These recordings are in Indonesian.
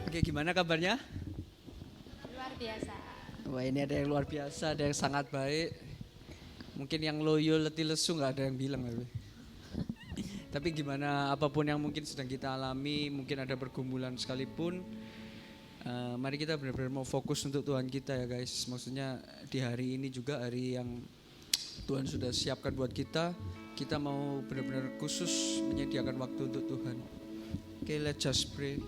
Oke, gimana kabarnya? Luar biasa. Wah, ini ada yang luar biasa, ada yang sangat baik. Mungkin yang loyo, letih, lesu nggak ada yang bilang. Tapi gimana, apapun yang mungkin sedang kita alami, mungkin ada pergumulan sekalipun, mari kita benar-benar mau fokus untuk Tuhan kita ya guys. Maksudnya di hari ini juga hari yang Tuhan sudah siapkan buat kita. Kita mau benar-benar khusus menyediakan waktu untuk Tuhan. Oke, let's just pray.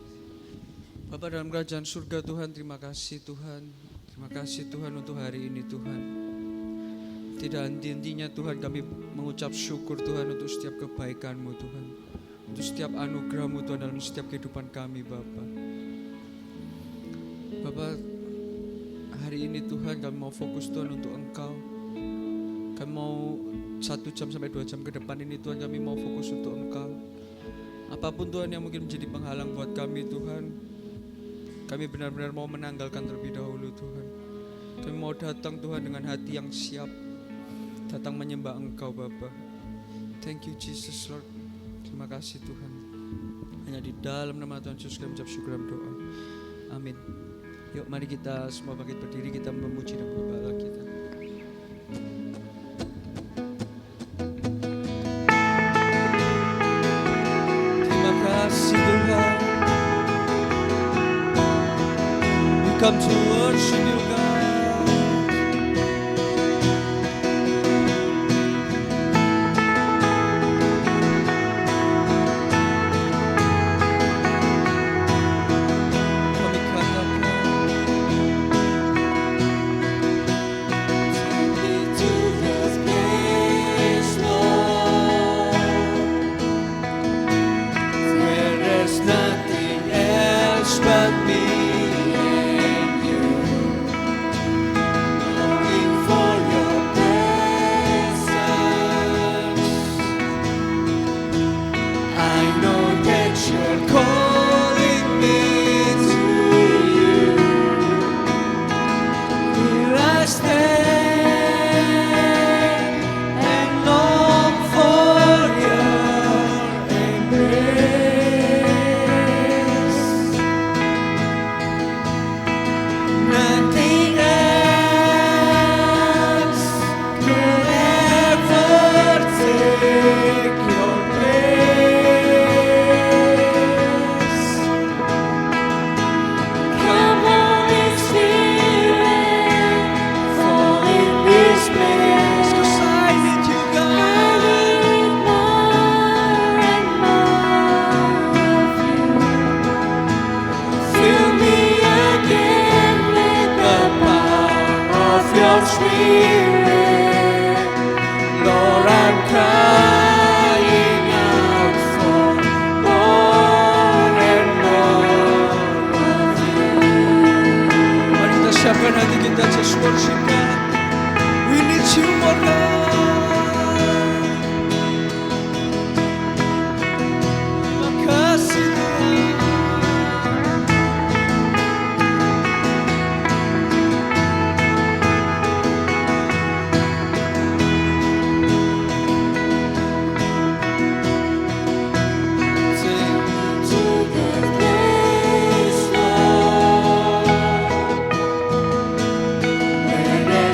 Bapa dalam kerajaan surga Tuhan, terima kasih Tuhan. Terima kasih Tuhan untuk hari ini Tuhan. Tidak henti-hentinya Tuhan kami mengucap syukur Tuhan untuk setiap kebaikan-Mu Tuhan. Untuk setiap anugerah-Mu Tuhan dalam setiap kehidupan kami Bapa. Bapa, hari ini Tuhan kami mau fokus Tuhan untuk Engkau. Kami mau 1 jam sampai 2 jam ke depan ini Tuhan kami mau fokus untuk Engkau. Apapun Tuhan yang mungkin menjadi penghalang buat kami Tuhan, kami benar-benar mau menanggalkan terlebih dahulu Tuhan. Kami mau datang Tuhan dengan hati yang siap, datang menyembah Engkau Bapa. Thank you Jesus Lord. Terima kasih Tuhan. Hanya di dalam nama Tuhan Yesus kami mengucap syukur dan doa. Amin. Yuk mari kita semua bangkit berdiri, kita memuji dan menyembah Allah kita. Terima kasih Tuhan. We come to worship you God. Where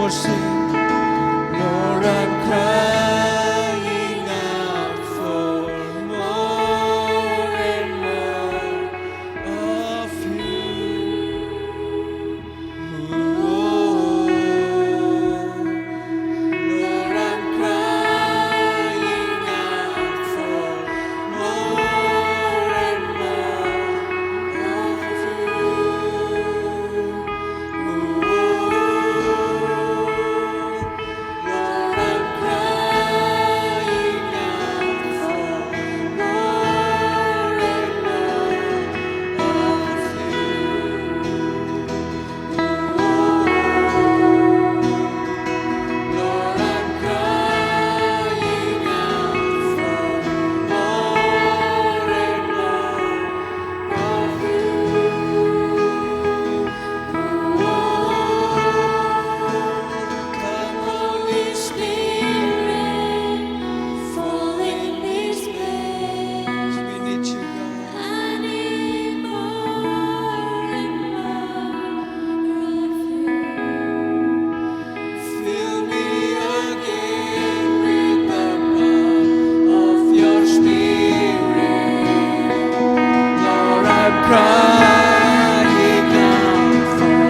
more sing. Lord, I'm crying out for more and more of you. Lord, I'm crying out for more and more of you. Lord, I'm crying out for more and more of you. Lord, I'm crying out for more and more of Come, Holy Spirit, fall in this place. We need you, God. I need more and more of you. Fill me again with the power of your Spirit. Lord, I'm crying out for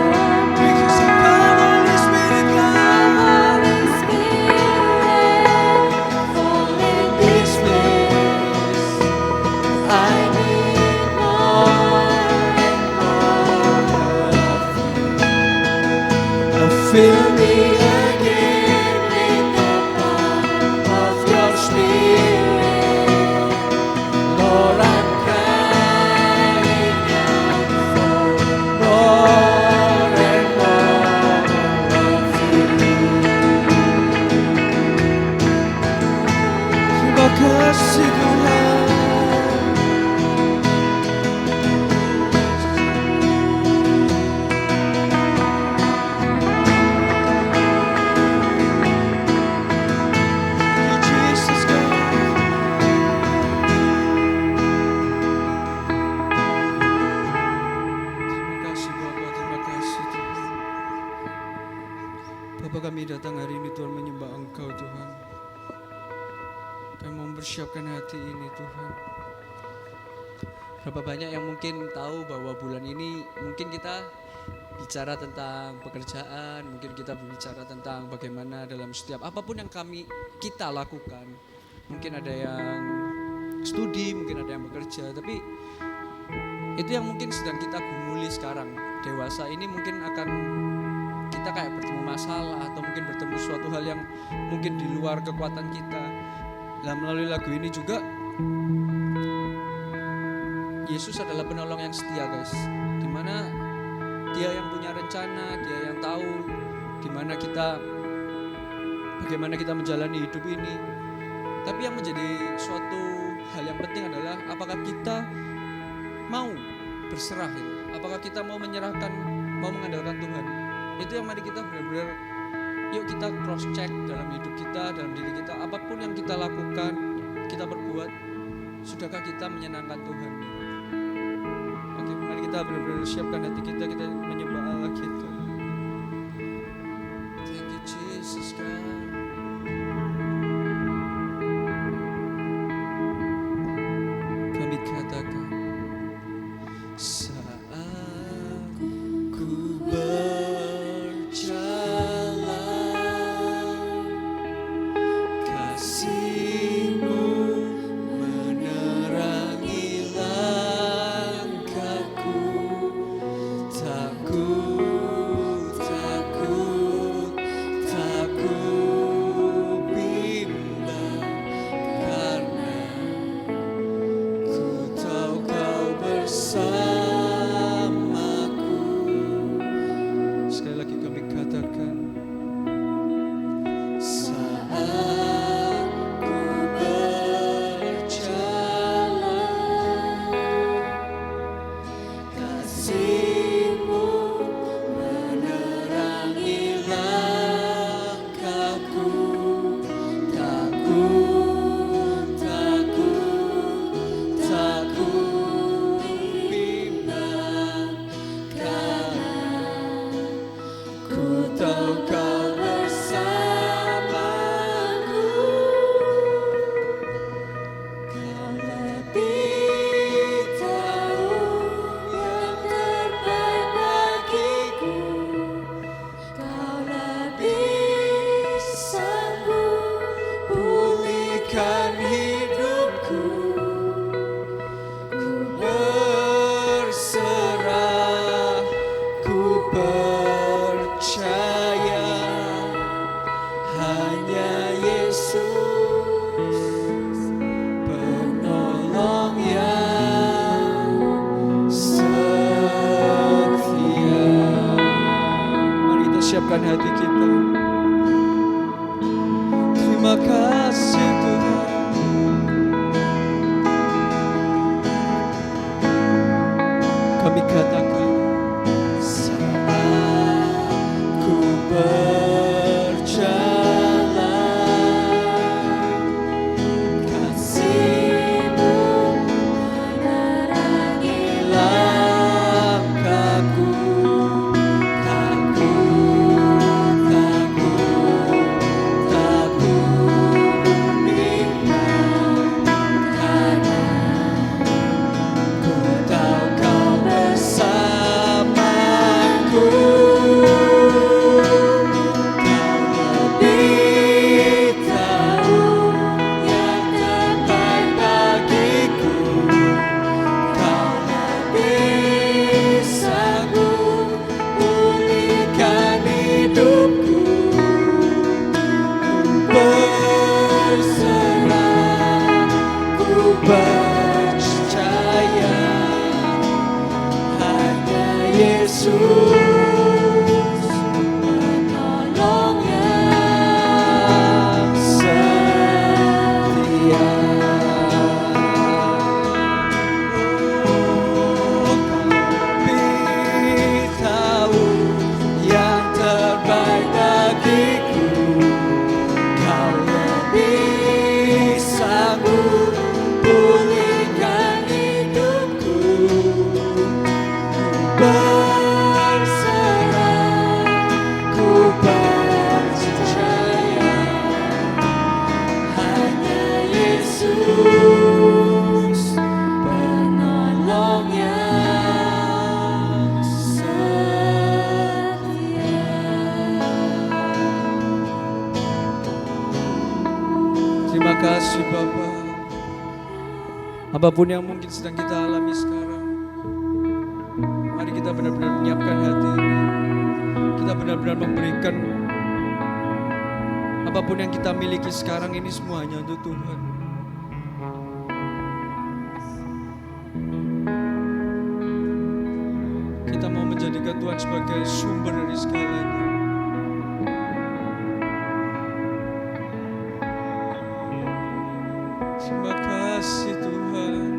because you come, Holy Spirit, come, Holy Spirit, fall in this place. I need more and more of you. Fill me again with the power of your Spirit. Lord, I'm crying out for more and more of you. Terima kasih Tuhan. Thank you, Jesus, God. Terima kasih Bapak, terima kasih Tuhan. Bapak, kami datang hari ini Tuhan menyembah Engkau Tuhan. Kami mempersiapkan hati ini Tuhan. Berapa banyak yang mungkin tahu bahwa bulan ini mungkin kita bicara tentang pekerjaan, mungkin kita berbicara tentang bagaimana dalam setiap apapun yang kita lakukan. Mungkin ada yang studi, mungkin ada yang bekerja, tapi itu yang mungkin sedang kita gumuli sekarang. Dewasa ini mungkin akan kita kayak bertemu masalah atau mungkin bertemu suatu hal yang mungkin di luar kekuatan kita. Dan melalui lagu ini juga Yesus adalah penolong yang setia, guys. Dimana Dia yang punya rencana, Dia yang tahu bagaimana kita menjalani hidup ini. Tapi yang menjadi suatu hal yang penting adalah apakah kita mau berserah, apakah kita mau menyerahkan, mau mengandalkan Tuhan. Itu yang mari kita benar-benar yuk kita cross check dalam hidup kita, dalam diri kita, apapun yang kita lakukan, kita perbuat, sudahkah kita menyenangkan Tuhan? Oke, mari kita benar-benar siapkan hati kita menyembah Allah kita. Thank you Jesus God. Kami katakan saat ku berjalan, kasih-Mu menerangi langkahku, tak ku percaya hanya Yesus penolong yang setia. Mari kita siapkan hati kita. Terima kasih Tuhan. Kami katakan saat ku berjalan, kasih-Mu menerangi langkahku. Percaya hanya Yesus penolong yang setia. Kami tahu yang terbaik bagiku, Kau lebih sanggup pulihkan hidupku. Berserah, ku percaya hanya Yesus penolong yang setia. Terima kasih Bapa. Apapun yang mungkin sedang kita alami sekarang, mari kita benar-benar menyiapkan hati ini. Kita benar-benar memberikan apapun yang kita miliki sekarang ini semuanya untuk Tuhan. Kita mau menjadikan Tuhan sebagai sumber dari segalanya. Terima kasih Tuhan.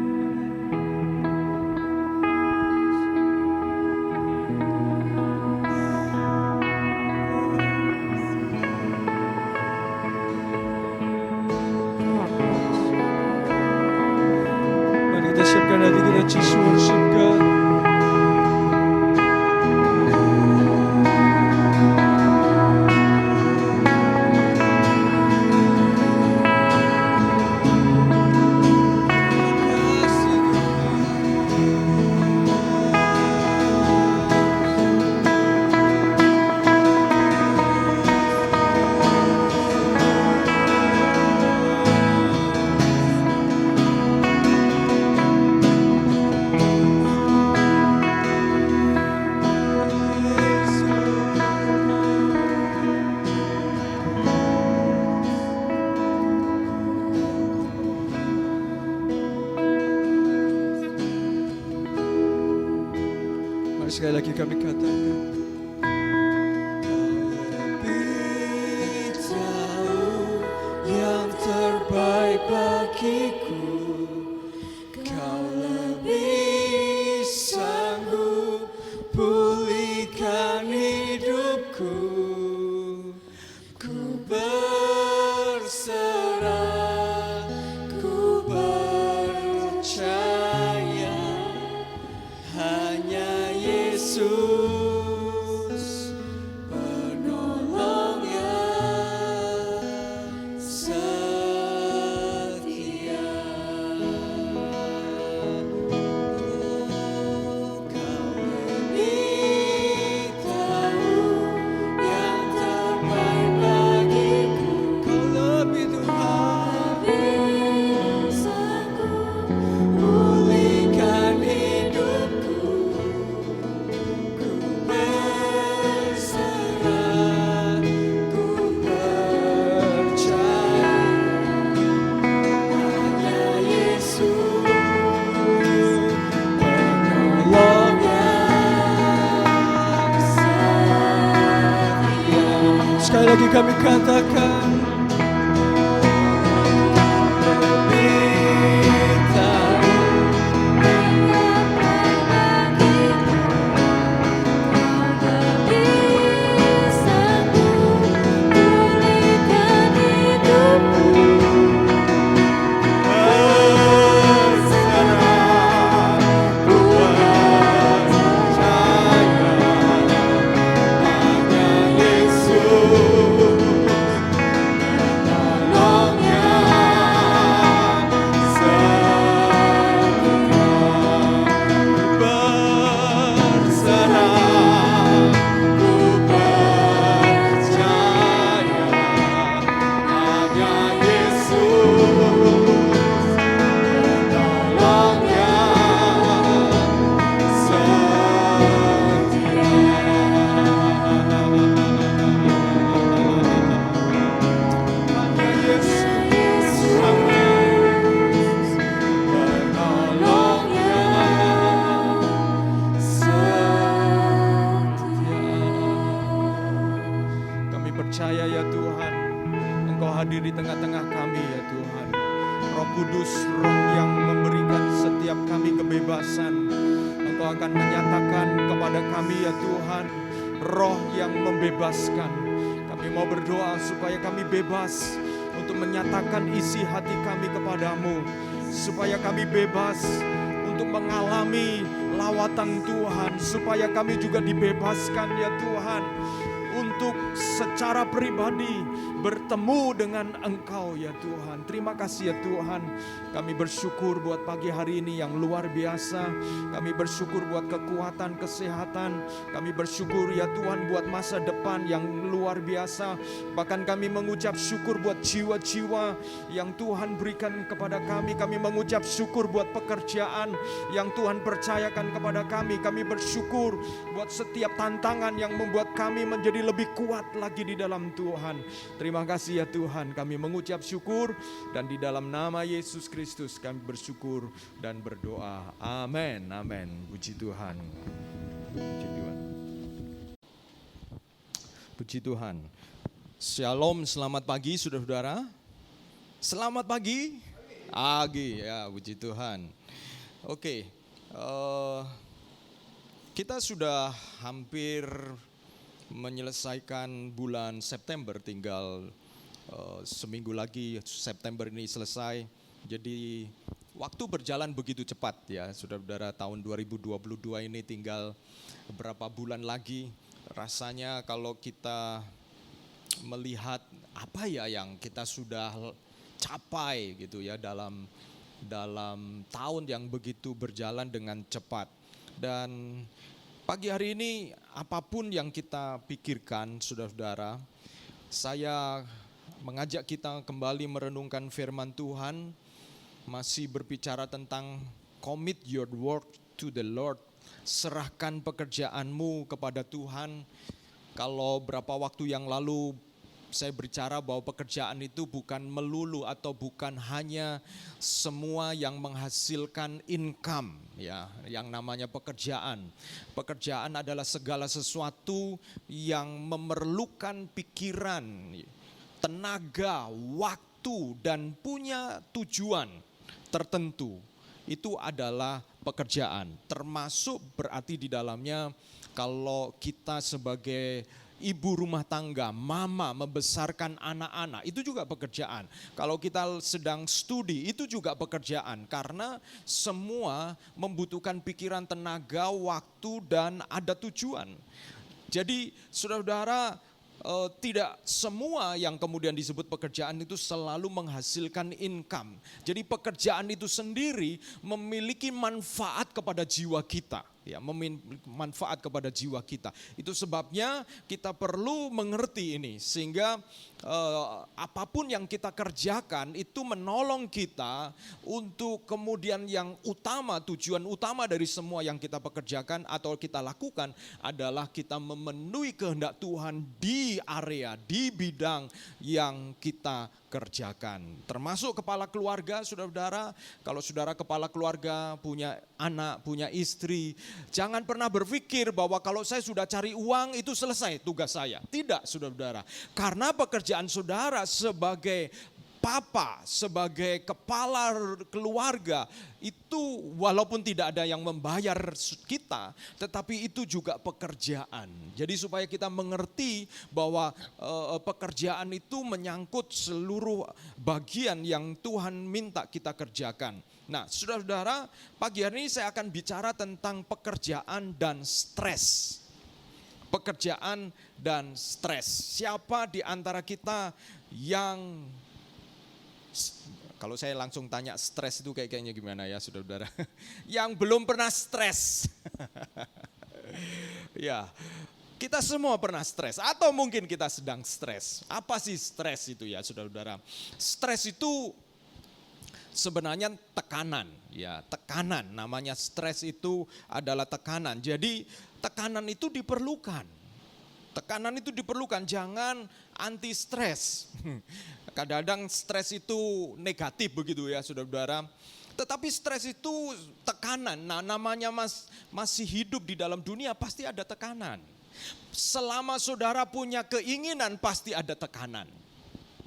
Mari kita siapkan hati kita, just worship God. Sekali lagi kami katakan, Kau lebih tahu yang terbaik bagiku, Kau lebih sanggup pulihkan hidupku. Ku berserah, ku percaya hanya Yesus penolong yang setia. lagi kami katakan, percaya ya Tuhan, Engkau hadir di tengah-tengah kami ya Tuhan. Roh Kudus, Roh yang memberikan setiap kami kebebasan, Engkau akan menyatakan kepada kami ya Tuhan, Roh yang membebaskan. Kami mau berdoa supaya kami bebas untuk menyatakan isi hati kami kepadamu, supaya kami bebas untuk mengalami lawatan Tuhan, supaya kami juga dibebaskan ya Tuhan, untuk secara pribadi bertemu dengan Engkau ya Tuhan. Terima kasih ya Tuhan. Kami bersyukur buat pagi hari ini yang luar biasa. Kami bersyukur buat kekuatan, kesehatan. Kami bersyukur ya Tuhan buat masa depan yang luar biasa. Bahkan kami mengucap syukur buat jiwa-jiwa yang Tuhan berikan kepada kami. Kami mengucap syukur buat pekerjaan yang Tuhan percayakan kepada kami. Kami bersyukur buat setiap tantangan yang membuat kami menjadi lebih kuat lagi di dalam Tuhan. Terima kasih ya Tuhan, kami mengucap syukur dan di dalam nama Yesus Kristus kami bersyukur dan berdoa. Amin, amin. Puji Tuhan. Puji Tuhan. Puji Tuhan. Shalom, selamat pagi saudara-saudara. Selamat pagi. Pagi, ya puji Tuhan. Oke, kita sudah hampir menyelesaikan bulan September, tinggal seminggu lagi September ini selesai. Jadi waktu berjalan begitu cepat ya saudara-saudara. Tahun 2022 ini tinggal beberapa bulan lagi. Rasanya kalau kita melihat apa ya yang kita sudah capai gitu ya dalam tahun yang begitu berjalan dengan cepat. Dan pagi hari ini apapun yang kita pikirkan saudara-saudara, saya mengajak kita kembali merenungkan firman Tuhan, masih berbicara tentang commit your work to the Lord, serahkan pekerjaanmu kepada Tuhan. Kalau berapa waktu yang lalu saya berbicara bahwa pekerjaan itu bukan melulu atau bukan hanya semua yang menghasilkan income ya, yang namanya pekerjaan. Pekerjaan adalah segala sesuatu yang memerlukan pikiran, tenaga, waktu dan punya tujuan tertentu. Itu adalah pekerjaan. Termasuk berarti di dalamnya kalau kita sebagai ibu rumah tangga, mama membesarkan anak-anak, itu juga pekerjaan. Kalau kita sedang studi, itu juga pekerjaan. Karena semua membutuhkan pikiran, tenaga, waktu, dan ada tujuan. Jadi saudara-saudara, tidak semua yang kemudian disebut pekerjaan itu selalu menghasilkan income. Jadi pekerjaan itu sendiri memiliki manfaat kepada jiwa kita. Ya, manfaat kepada jiwa kita. Itu sebabnya kita perlu mengerti ini sehingga apapun yang kita kerjakan itu menolong kita untuk kemudian yang utama, tujuan utama dari semua yang kita pekerjakan atau kita lakukan adalah kita memenuhi kehendak Tuhan di area, di bidang yang kita kerjakan. Termasuk kepala keluarga, saudara-saudara. Kalau saudara kepala keluarga, punya anak, punya istri, jangan pernah berpikir bahwa kalau saya sudah cari uang itu selesai tugas saya. Tidak, saudara-saudara. Karena pekerjaan saudara sebagai papa, sebagai kepala keluarga, itu walaupun tidak ada yang membayar kita, tetapi itu juga pekerjaan. Jadi supaya kita mengerti bahwa pekerjaan itu menyangkut seluruh bagian yang Tuhan minta kita kerjakan. Nah, saudara-saudara, pagi hari ini saya akan bicara tentang pekerjaan dan stres. Pekerjaan dan stres. Siapa di antara kita yang, kalau saya langsung tanya stres itu kayaknya gimana ya saudara-saudara, yang belum pernah stres? Ya, kita semua pernah stres atau mungkin kita sedang stres. Apa sih stres itu ya saudara-saudara? Stres itu sebenarnya tekanan, ya tekanan. Namanya stres itu adalah tekanan. Jadi tekanan itu diperlukan. Tekanan itu diperlukan, jangan anti stres. Kadang-kadang stres itu negatif begitu ya saudara-saudara. Tetapi stres itu tekanan. Nah, namanya masih hidup di dalam dunia pasti ada tekanan. Selama saudara punya keinginan pasti ada tekanan.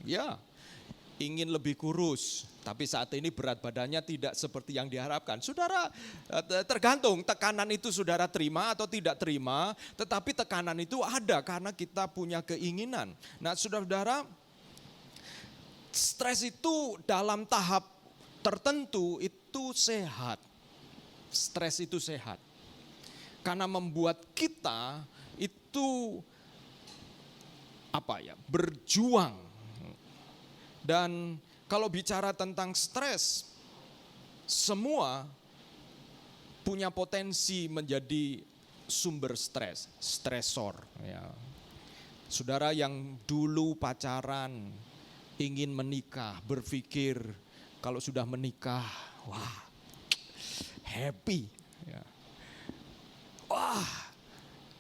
Ya, ingin lebih kurus, tapi saat ini berat badannya tidak seperti yang diharapkan. Saudara, tergantung tekanan itu saudara terima atau tidak terima, tetapi tekanan itu ada karena kita punya keinginan. Nah, saudara-saudara, stres itu dalam tahap tertentu itu sehat. Stres itu sehat. Karena membuat kita itu berjuang. Dan kalau bicara tentang stres, semua punya potensi menjadi sumber stres, stresor. Ya. Saudara yang dulu pacaran, ingin menikah, berpikir kalau sudah menikah, wah happy. Ya. Wah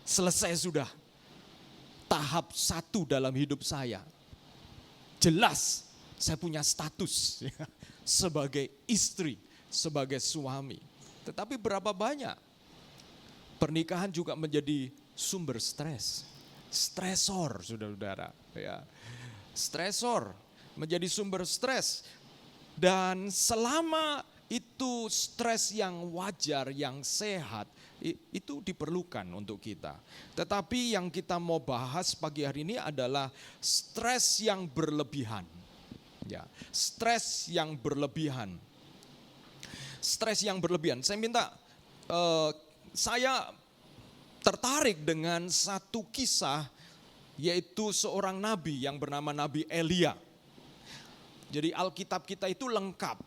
selesai sudah tahap 1 dalam hidup saya. Jelas saya punya status ya, sebagai istri, sebagai suami. Tetapi berapa banyak pernikahan juga menjadi sumber stres. Stresor, saudara-saudara. Ya. Stresor menjadi sumber stres. Dan selama itu stres yang wajar, yang sehat, itu diperlukan untuk kita. Tetapi yang kita mau bahas pagi hari ini adalah stres yang berlebihan. Ya, stres yang berlebihan. Stres yang berlebihan. Saya minta, saya tertarik dengan satu kisah, yaitu seorang nabi yang bernama Nabi Elia. Jadi Alkitab kita itu lengkap.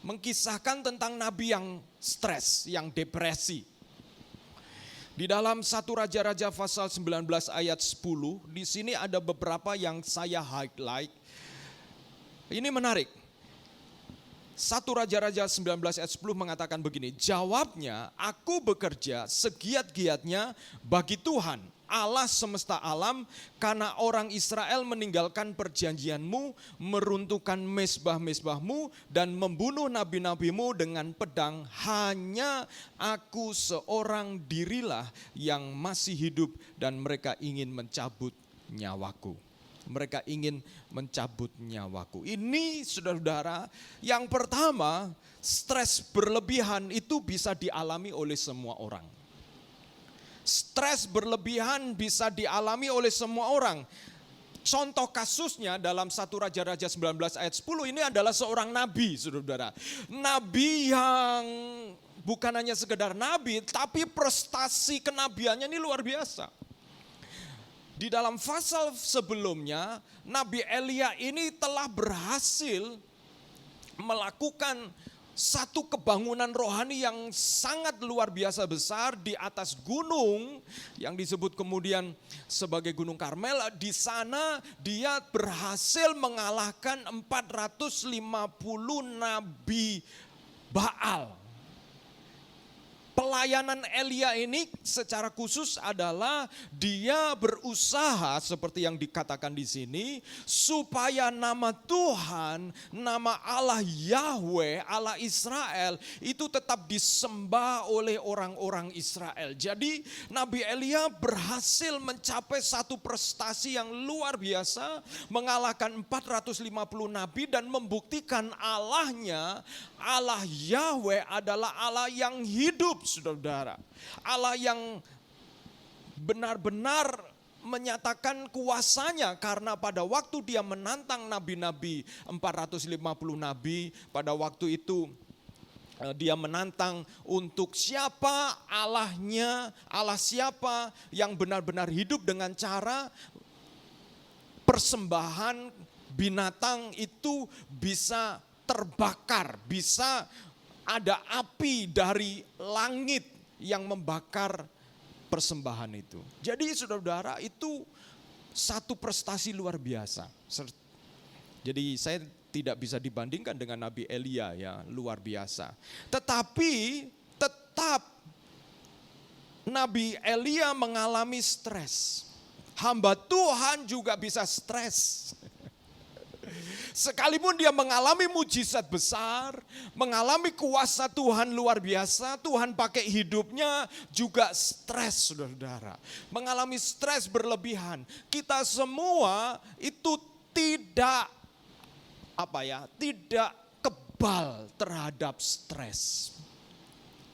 Mengkisahkan tentang nabi yang stres, yang depresi. Di dalam 1 Raja-Raja pasal 19 ayat 10, di sini ada beberapa yang saya highlight. Ini menarik. 1 Raja-Raja 19 ayat 10 mengatakan begini, jawabnya, aku bekerja segiat-giatnya bagi Tuhan, Allah semesta alam, karena orang Israel meninggalkan perjanjianmu, meruntuhkan mezbah-mezbahmu, dan membunuh nabi-nabimu dengan pedang. Hanya aku seorang dirilah yang masih hidup dan mereka ingin mencabut nyawaku. Mereka ingin mencabut nyawaku. Ini saudara-saudara, yang pertama, stres berlebihan itu bisa dialami oleh semua orang. Stres berlebihan bisa dialami oleh semua orang. Contoh kasusnya dalam 1 Raja-Raja 19 ayat 10 ini adalah seorang nabi, saudara-saudara. Nabi yang bukan hanya sekedar nabi, tapi prestasi kenabiannya ini luar biasa. Di dalam pasal sebelumnya, Nabi Elia ini telah berhasil melakukan satu kebangunan rohani yang sangat luar biasa besar di atas gunung yang disebut kemudian sebagai Gunung Karmel. Di sana dia berhasil mengalahkan 450 nabi Baal. Pelayanan Elia ini secara khusus adalah dia berusaha seperti yang dikatakan di sini supaya nama Tuhan, nama Allah Yahweh, Allah Israel itu tetap disembah oleh orang-orang Israel. Jadi Nabi Elia berhasil mencapai satu prestasi yang luar biasa, mengalahkan 450 nabi dan membuktikan Allahnya, Allah Yahweh adalah Allah yang hidup, saudara. Allah yang benar-benar menyatakan kuasanya karena pada waktu dia menantang nabi-nabi, 450 nabi, pada waktu itu dia menantang untuk siapa Allahnya, Allah siapa yang benar-benar hidup dengan cara persembahan binatang itu bisa terbakar, bisa ada api dari langit yang membakar persembahan itu. Jadi saudara-saudara itu satu prestasi luar biasa. Jadi saya tidak bisa dibandingkan dengan Nabi Elia ya, luar biasa. Tetapi tetap Nabi Elia mengalami stres. Hamba Tuhan juga bisa stres. Sekalipun dia mengalami mujizat besar, mengalami kuasa Tuhan luar biasa, Tuhan pakai hidupnya juga stres, saudara-saudara. Mengalami stres berlebihan. Kita semua itu tidak kebal terhadap stres.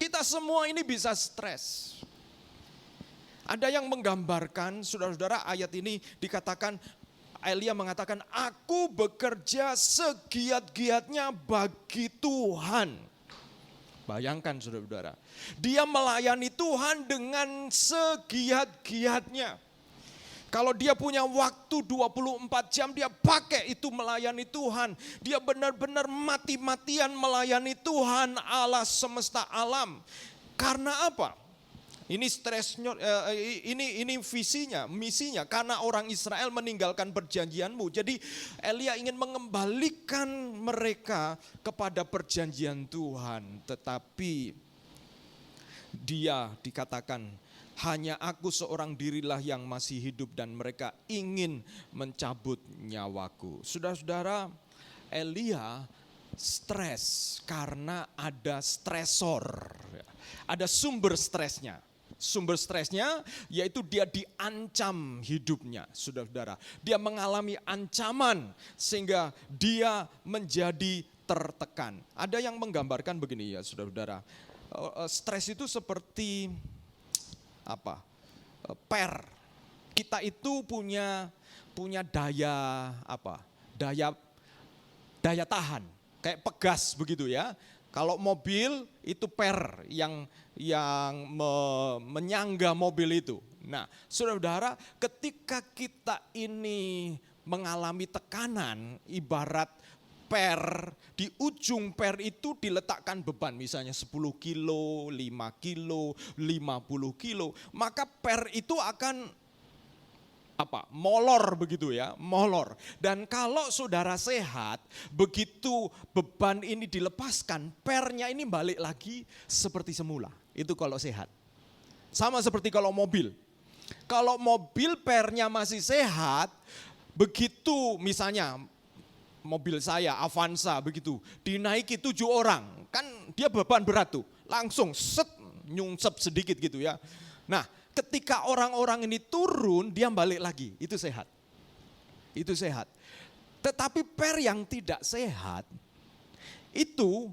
Kita semua ini bisa stres. Ada yang menggambarkan, saudara-saudara, ayat ini dikatakan, Elia mengatakan, aku bekerja segiat-giatnya bagi Tuhan. Bayangkan saudara-saudara, dia melayani Tuhan dengan segiat-giatnya. Kalau dia punya waktu 24 jam, dia pakai itu melayani Tuhan. Dia benar-benar mati-matian melayani Tuhan Allah semesta alam. Karena apa? Ini stresnya, ini visinya, misinya. Karena orang Israel meninggalkan perjanjianmu. Jadi Elia ingin mengembalikan mereka kepada perjanjian Tuhan. Tetapi dia dikatakan, hanya aku seorang dirilah yang masih hidup dan mereka ingin mencabut nyawaku. Saudara-saudara, Elia stres karena ada stresor. Ada sumber stresnya. Sumber stresnya yaitu dia diancam hidupnya, saudara-saudara. Dia mengalami ancaman sehingga dia menjadi tertekan. Ada yang menggambarkan begini ya, saudara-saudara. Stres itu seperti per. Kita itu punya daya daya tahan, kayak pegas begitu ya. Kalau mobil itu per yang menyangga mobil itu. Nah, saudara-saudara, ketika kita ini mengalami tekanan, ibarat per, di ujung per itu diletakkan beban, misalnya 10 kilo, 5 kilo, 50 kilo, maka per itu akan molor begitu ya, molor. Dan kalau saudara sehat, begitu beban ini dilepaskan, pernya ini balik lagi seperti semula. Itu kalau sehat. Sama seperti kalau mobil. Kalau mobil pernya masih sehat, begitu misalnya mobil saya Avanza begitu, dinaiki 7 orang, kan dia beban berat tuh, langsung nyungsep sedikit gitu ya. Nah, ketika orang-orang ini turun, dia balik lagi, itu sehat. Itu sehat. Tetapi per yang tidak sehat, itu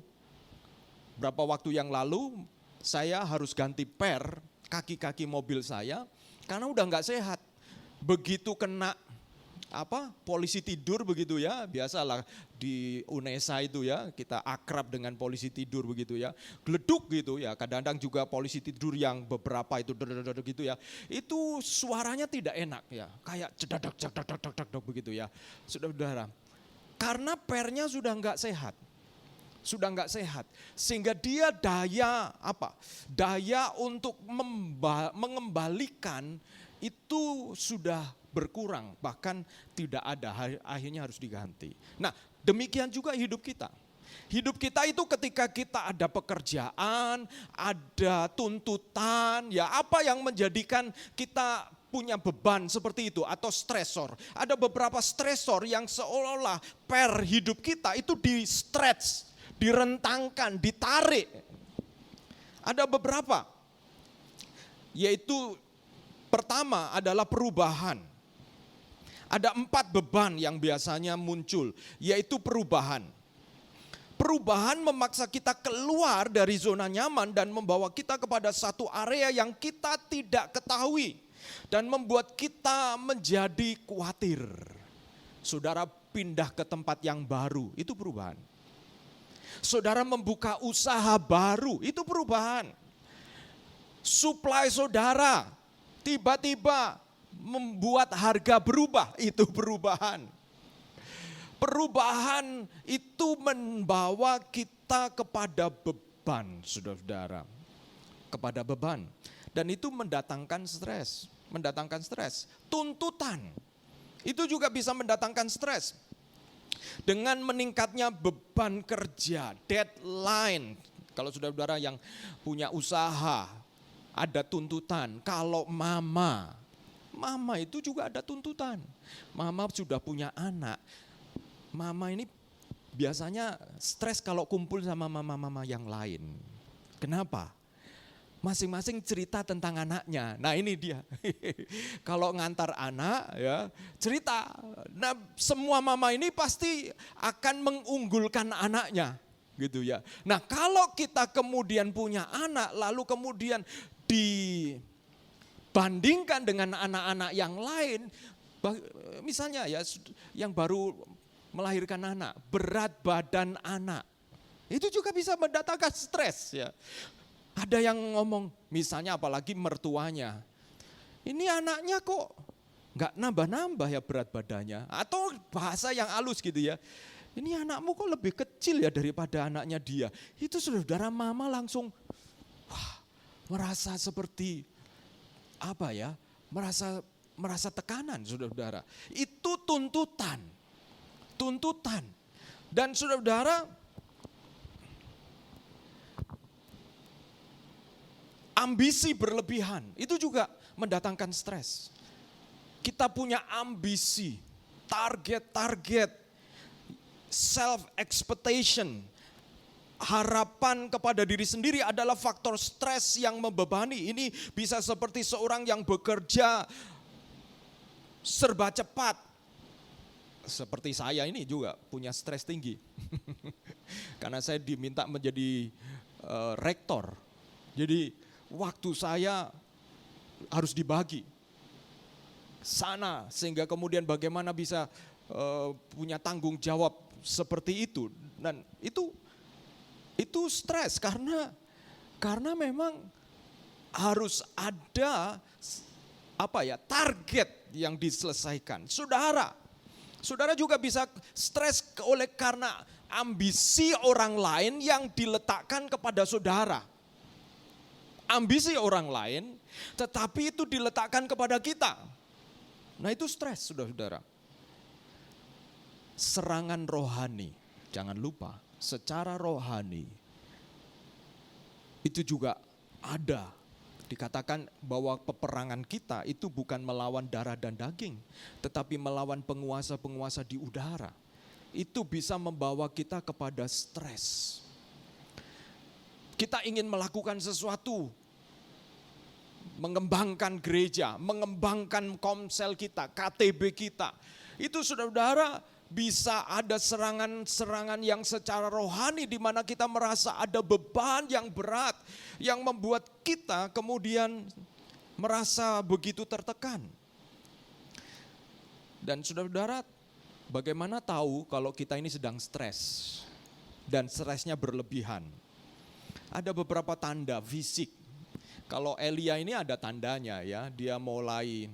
berapa waktu yang lalu saya harus ganti per kaki-kaki mobil saya karena udah nggak sehat. Begitu kena polisi tidur begitu ya, biasalah di UNESA itu ya, kita akrab dengan polisi tidur begitu ya, geleduk gitu ya, kadang-kadang juga polisi tidur yang beberapa itu gitu ya, itu suaranya tidak enak ya, kayak cedak begitu ya, saudara-saudara, karena pernya sudah nggak sehat. Sudah nggak sehat, sehingga dia daya untuk mengembalikan itu sudah berkurang, bahkan tidak ada, akhirnya harus diganti. Nah, demikian juga hidup kita. Hidup kita itu ketika kita ada pekerjaan, ada tuntutan, ya apa yang menjadikan kita punya beban seperti itu atau stresor. Ada beberapa stresor yang seolah-olah per hidup kita itu di stretch, direntangkan, ditarik. Ada beberapa, yaitu pertama adalah perubahan. Ada 4 beban yang biasanya muncul, yaitu perubahan. Perubahan memaksa kita keluar dari zona nyaman dan membawa kita kepada satu area yang kita tidak ketahui. Dan membuat kita menjadi khawatir. Saudara pindah ke tempat yang baru, itu perubahan. Saudara membuka usaha baru, itu perubahan. Suplai saudara tiba-tiba membuat harga berubah, itu perubahan. Perubahan itu membawa kita kepada beban, saudara-saudara. Kepada beban. Dan itu mendatangkan stres. Tuntutan. Itu juga bisa mendatangkan stres. Dengan meningkatnya beban kerja, deadline. Kalau saudara-saudara yang punya usaha, ada tuntutan. Kalau mama itu juga ada tuntutan. Mama sudah punya anak. Mama ini biasanya stres kalau kumpul sama mama-mama yang lain. Kenapa? Masing-masing cerita tentang anaknya. Nah ini dia. Kalau ngantar anak ya cerita. Nah semua mama ini pasti akan mengunggulkan anaknya. Gitu ya. Nah kalau kita kemudian punya anak lalu kemudian dibandingkan dengan anak-anak yang lain. Misalnya ya yang baru melahirkan anak, berat badan anak. Itu juga bisa mendatangkan stres ya. Ada yang ngomong, misalnya apalagi mertuanya. Ini anaknya kok nggak nambah-nambah ya berat badannya. Atau bahasa yang halus gitu ya. Ini anakmu kok lebih kecil ya daripada anaknya dia. Itu saudara mama langsung merasa seperti apa ya? Merasa tekanan saudara-saudara. Itu tuntutan. Dan saudara-saudara, ambisi berlebihan itu juga mendatangkan stres. Kita punya ambisi, target, self expectation, harapan kepada diri sendiri adalah faktor stres yang membebani. Ini bisa seperti seorang yang bekerja serba cepat. Seperti saya ini juga punya stres tinggi. Karena saya diminta menjadi rektor. Jadi waktu saya harus dibagi sana sehingga kemudian bagaimana bisa punya tanggung jawab seperti itu. Dan itu stres karena memang harus ada target yang diselesaikan. Saudara juga bisa stres karena ambisi orang lain yang diletakkan kepada saudara. Ambisi orang lain tetapi itu diletakkan kepada kita. Nah itu stres saudara-saudara. Serangan rohani, jangan lupa secara rohani itu juga ada. Dikatakan bahwa peperangan kita itu bukan melawan darah dan daging, tetapi melawan penguasa-penguasa di udara. Itu bisa membawa kita kepada stres. Kita ingin melakukan sesuatu, mengembangkan gereja, mengembangkan komsel kita, KTB kita. Itu saudara-saudara bisa ada serangan-serangan yang secara rohani di mana kita merasa ada beban yang berat yang membuat kita kemudian merasa begitu tertekan. Dan saudara-saudara, bagaimana tahu kalau kita ini sedang stres dan stresnya berlebihan? Ada beberapa tanda fisik. Kalau Elia ini ada tandanya ya, dia mulai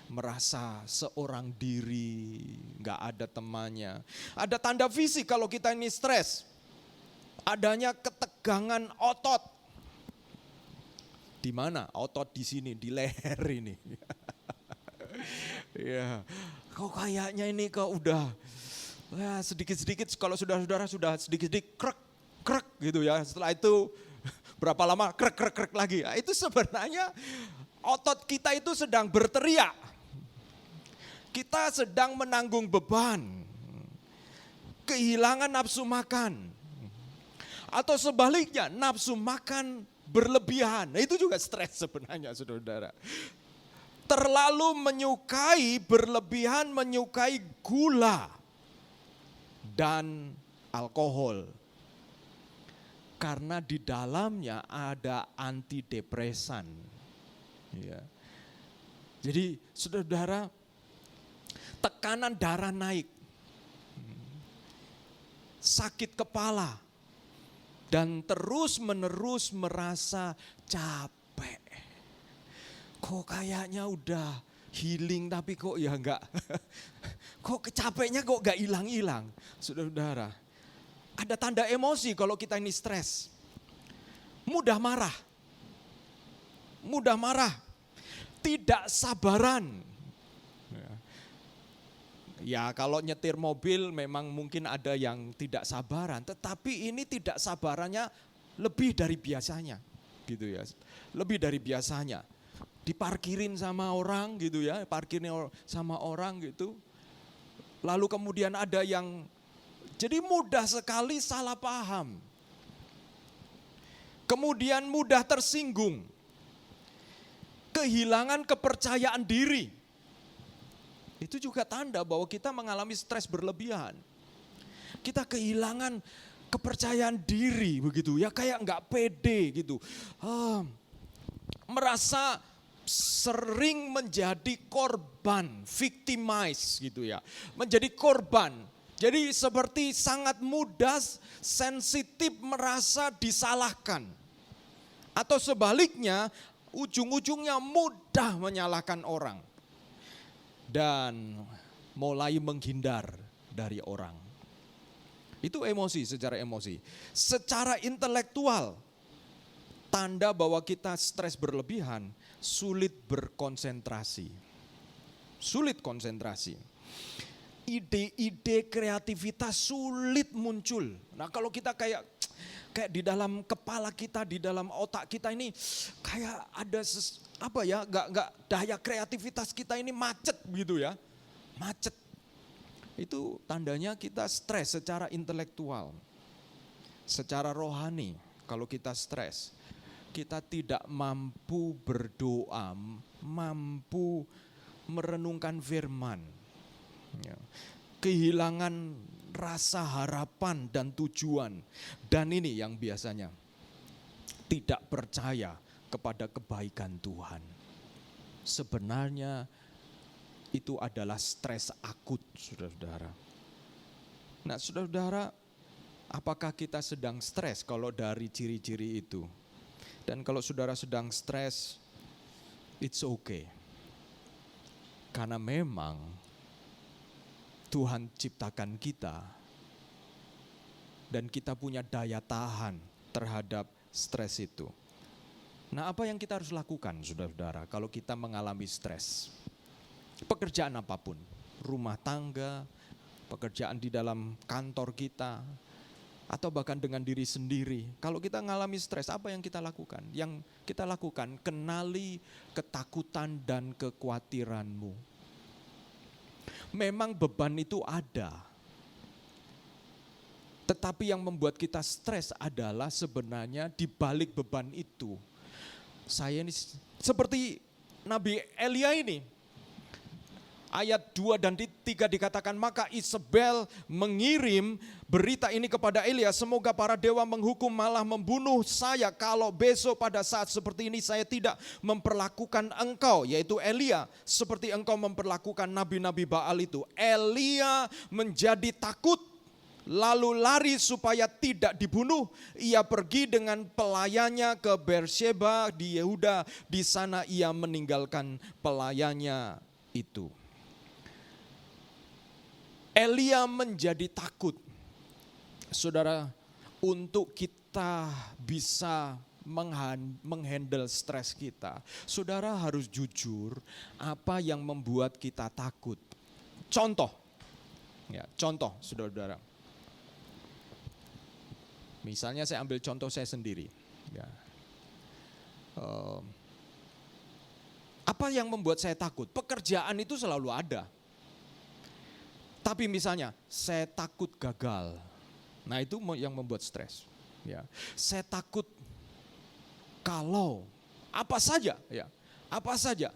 merasa seorang diri, gak ada temannya. Ada tanda fisik kalau kita ini stres. Adanya ketegangan otot. Di mana? Otot di sini, di leher ini. Ya, kok kayaknya ini kok udah Wah, sedikit-sedikit kalau saudara-saudara sudah sedikit-sedikit krek, krek gitu ya. Setelah itu berapa lama krek, krek, krek lagi. Nah, itu sebenarnya otot kita itu sedang berteriak. Kita sedang menanggung beban. Kehilangan nafsu makan. Atau sebaliknya nafsu makan berlebihan. Nah, itu juga stres sebenarnya saudara-saudara. Terlalu menyukai, berlebihan menyukai gula dan alkohol. Karena di dalamnya ada antidepresan. Ya. Jadi saudara-saudara, tekanan darah naik. Sakit kepala. Dan terus-menerus merasa capek. Kok kayaknya udah healing tapi kok ya enggak. Kok capeknya kok enggak hilang-hilang. Saudara-saudara, ada tanda emosi kalau kita ini stres. Mudah marah. Mudah marah. Tidak sabaran. Ya kalau nyetir mobil memang mungkin ada yang tidak sabaran. Tetapi ini tidak sabarannya lebih dari biasanya. Gitu ya. Lebih dari biasanya. Diparkirin sama orang gitu ya. Parkirin sama orang gitu. Lalu kemudian ada yang jadi mudah sekali salah paham. Kemudian mudah tersinggung. Kehilangan kepercayaan diri. Itu juga tanda bahwa kita mengalami stres berlebihan. Kita kehilangan kepercayaan diri begitu ya, kayak enggak pede gitu. Merasa sering menjadi korban, victimize gitu ya. Menjadi korban. Jadi seperti sangat mudah sensitif merasa disalahkan. Atau sebaliknya ujung-ujungnya mudah menyalahkan orang. Dan mulai menghindar dari orang. Itu emosi, secara emosi. Secara intelektual, tanda bahwa kita stres berlebihan, sulit berkonsentrasi. Sulit konsentrasi. Ide-ide kreativitas sulit muncul. Nah kalau kita kayak di dalam kepala kita, di dalam otak kita ini kayak ada nggak daya kreativitas kita ini macet gitu ya, macet. Itu tandanya kita stres secara intelektual, secara rohani. Kalau kita stres, kita tidak mampu berdoa, mampu merenungkan firman, ya. Kehilangan rasa harapan dan tujuan. Dan ini yang biasanya tidak percaya kepada kebaikan Tuhan. Sebenarnya itu adalah stres akut, saudara-saudara. Nah, saudara-saudara, apakah kita sedang stres kalau dari ciri-ciri itu? Dan kalau saudara sedang stres, it's okay. Karena memang Tuhan ciptakan kita dan kita punya daya tahan terhadap stres itu. Nah, apa yang kita harus lakukan, saudara-saudara, kalau kita mengalami stres? Pekerjaan apapun, rumah tangga, pekerjaan di dalam kantor kita, atau bahkan dengan diri sendiri. Kalau kita mengalami stres, apa yang kita lakukan? Yang kita lakukan, kenali ketakutan dan kekhawatiranmu. Memang beban itu ada. Tetapi yang membuat kita stres adalah sebenarnya di balik beban itu. Saya ini seperti Nabi Elia ini. Ayat 2 dan 3 dikatakan, maka Isabel mengirim berita ini kepada Elia, semoga para dewa menghukum malah membunuh saya kalau besok pada saat seperti ini saya tidak memperlakukan engkau, yaitu Elia, seperti engkau memperlakukan nabi-nabi Baal itu. Elia menjadi takut, lalu lari supaya tidak dibunuh. Ia pergi dengan pelayannya ke Beersheba di Yehuda, di sana ia meninggalkan pelayannya itu. Elia menjadi takut. Saudara, untuk kita bisa menghandle stres kita, saudara harus jujur apa yang membuat kita takut. Contoh, Ya, contoh, saudara-saudara. Misalnya saya ambil contoh saya sendiri. Ya. Apa yang membuat saya takut? Pekerjaan itu selalu ada. Tapi misalnya saya takut gagal. Nah itu yang membuat stres. Ya. Saya takut kalau apa saja, ya, apa saja.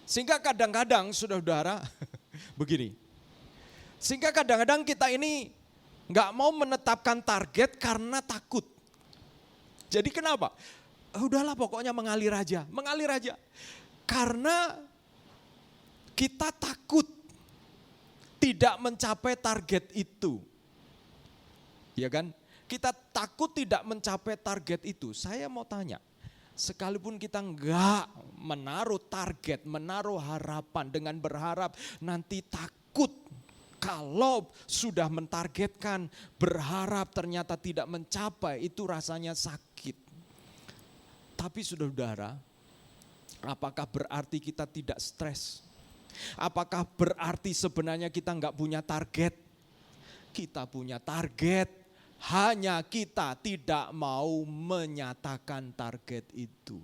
Sehingga kadang-kadang saudara-saudara begini. Sehingga kadang-kadang kita ini nggak mau menetapkan target karena takut. Jadi kenapa? Udahlah pokoknya mengalir aja. Karena kita takut tidak mencapai target itu. Ya kan? Kita takut tidak mencapai target itu. Saya mau tanya, sekalipun kita enggak menaruh target, menaruh harapan dengan berharap nanti takut kalau sudah mentargetkan, berharap ternyata tidak mencapai, itu rasanya sakit. Tapi saudara, apakah berarti kita tidak stres? Apakah berarti sebenarnya kita enggak punya target? Kita punya target, hanya kita tidak mau menyatakan target itu.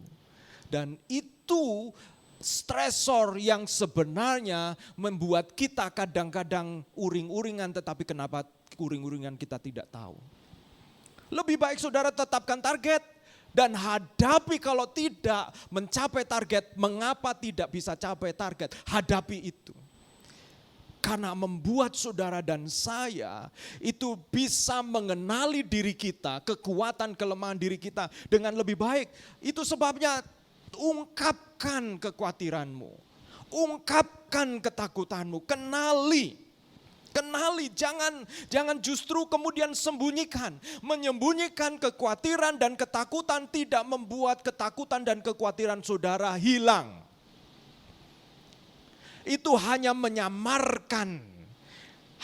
Dan itu stresor yang sebenarnya membuat kita kadang-kadang uring-uringan, tetapi kenapa uring-uringan kita tidak tahu. Lebih baik saudara tetapkan target dan hadapi kalau tidak mencapai target. Mengapa tidak bisa capai target? Hadapi itu. Karena membuat saudara dan saya itu bisa mengenali diri kita, kekuatan kelemahan diri kita dengan lebih baik. Itu sebabnya ungkapkan kekhawatiranmu, ungkapkan ketakutanmu, kenali, jangan justru kemudian sembunyikan. Menyembunyikan kekhawatiran dan ketakutan tidak membuat ketakutan dan kekhawatiran saudara hilang. Itu hanya menyamarkan,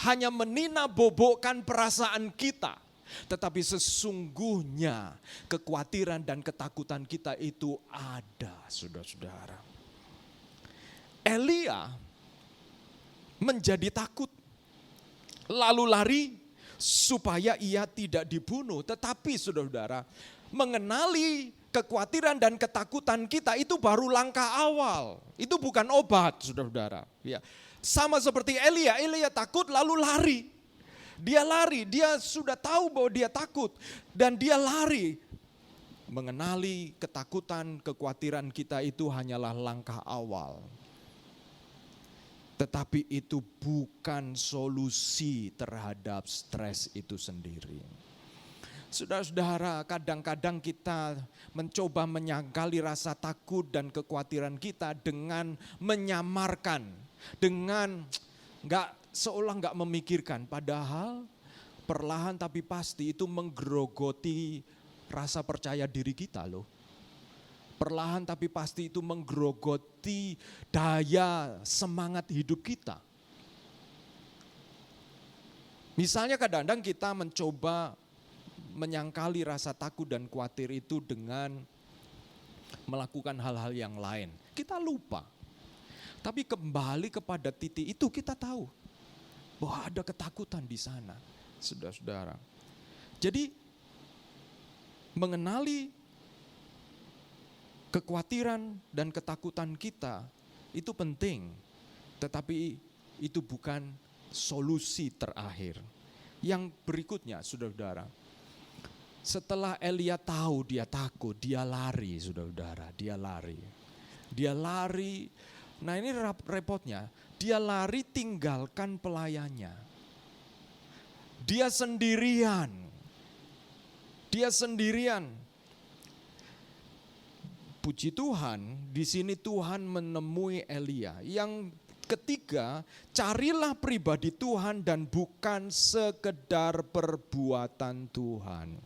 hanya menina-bobokkan perasaan kita. Tetapi sesungguhnya kekhawatiran dan ketakutan kita itu ada, saudara-saudara. Elia menjadi takut, lalu lari supaya ia tidak dibunuh. Tetapi saudara-saudara, mengenali kekhawatiran dan ketakutan kita itu baru langkah awal. Itu bukan obat, saudara-saudara. Ya. Sama seperti Elia takut lalu lari. Dia lari, dia sudah tahu bahwa dia takut. Dan dia lari. Mengenali ketakutan, kekhawatiran kita itu hanyalah langkah awal. Tetapi itu bukan solusi terhadap stres itu sendiri. Saudara-saudara, kadang-kadang kita mencoba menyangkali rasa takut dan kekhawatiran kita dengan menyamarkan. Dengan seolah nggak memikirkan, padahal perlahan tapi pasti itu menggerogoti rasa percaya diri kita loh. Perlahan tapi pasti itu menggerogoti daya semangat hidup kita. Misalnya kadang-kadang kita mencoba menyangkali rasa takut dan khawatir itu dengan melakukan hal-hal yang lain. Kita lupa. Tapi kembali kepada titik itu kita tahu bahwa ada ketakutan di sana, saudara-saudara. Jadi mengenali kekhawatiran dan ketakutan kita itu penting, tetapi itu bukan solusi terakhir. Yang berikutnya, saudara-saudara, setelah Elia tahu dia takut, dia lari, saudara-saudara, dia lari. Nah ini repotnya, dia lari tinggalkan pelayannya. Dia sendirian. Puji Tuhan, di sini Tuhan menemui Elia. Yang ketiga, carilah pribadi Tuhan dan bukan sekedar perbuatan Tuhan.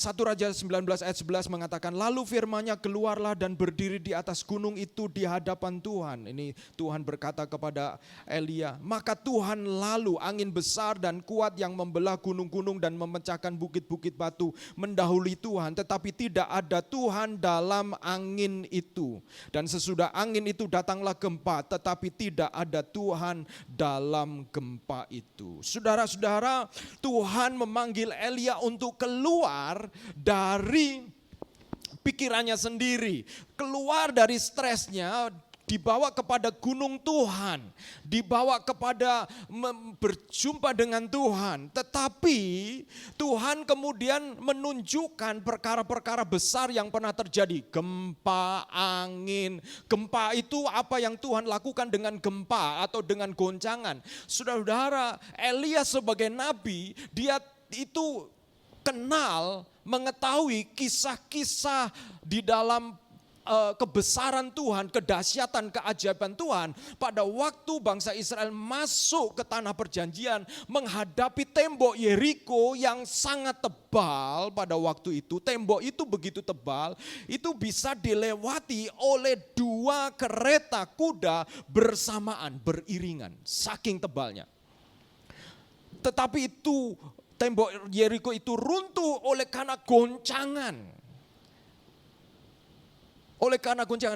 1 Raja 19 ayat 11 mengatakan, lalu firman-Nya keluarlah dan berdiri di atas gunung itu di hadapan Tuhan. Ini Tuhan berkata kepada Elia, maka Tuhan lalu angin besar dan kuat yang membelah gunung-gunung dan memecahkan bukit-bukit batu mendahului Tuhan. Tetapi tidak ada Tuhan dalam angin itu. Dan sesudah angin itu datanglah gempa, tetapi tidak ada Tuhan dalam gempa itu. Saudara-saudara, Tuhan memanggil Elia untuk keluar dari pikirannya sendiri, keluar dari stresnya, dibawa kepada gunung Tuhan, dibawa kepada berjumpa dengan Tuhan. Tetapi Tuhan kemudian menunjukkan perkara-perkara besar yang pernah terjadi. Gempa, angin. Gempa itu apa yang Tuhan lakukan dengan gempa atau dengan goncangan. Saudara-saudara, Elia sebagai nabi, dia itu kenal, mengetahui kisah-kisah di dalam kebesaran Tuhan, kedahsyatan, keajaiban Tuhan. Pada waktu bangsa Israel masuk ke tanah perjanjian, menghadapi tembok Yeriko yang sangat tebal pada waktu itu. Tembok itu begitu tebal, itu bisa dilewati oleh 2 kereta kuda bersamaan, beriringan, saking tebalnya. Tetapi itu tembok Yeriko itu runtuh oleh karena goncangan.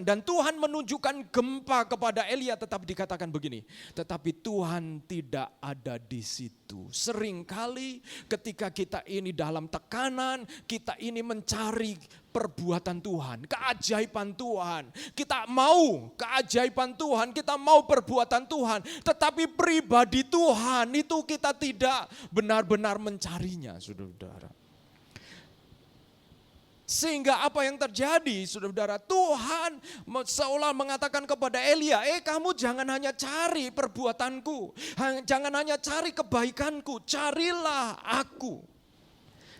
Dan Tuhan menunjukkan gempa kepada Elia, tetapi dikatakan begini, tetapi Tuhan tidak ada di situ. Seringkali ketika kita ini dalam tekanan, kita ini mencari perbuatan Tuhan, keajaiban Tuhan. Kita mau keajaiban Tuhan, kita mau perbuatan Tuhan, tetapi pribadi Tuhan itu kita tidak benar-benar mencarinya, saudara-saudara. Sehingga apa yang terjadi, saudara-saudara, Tuhan seolah mengatakan kepada Elia, kamu jangan hanya cari perbuatanku, jangan hanya cari kebaikanku, carilah aku,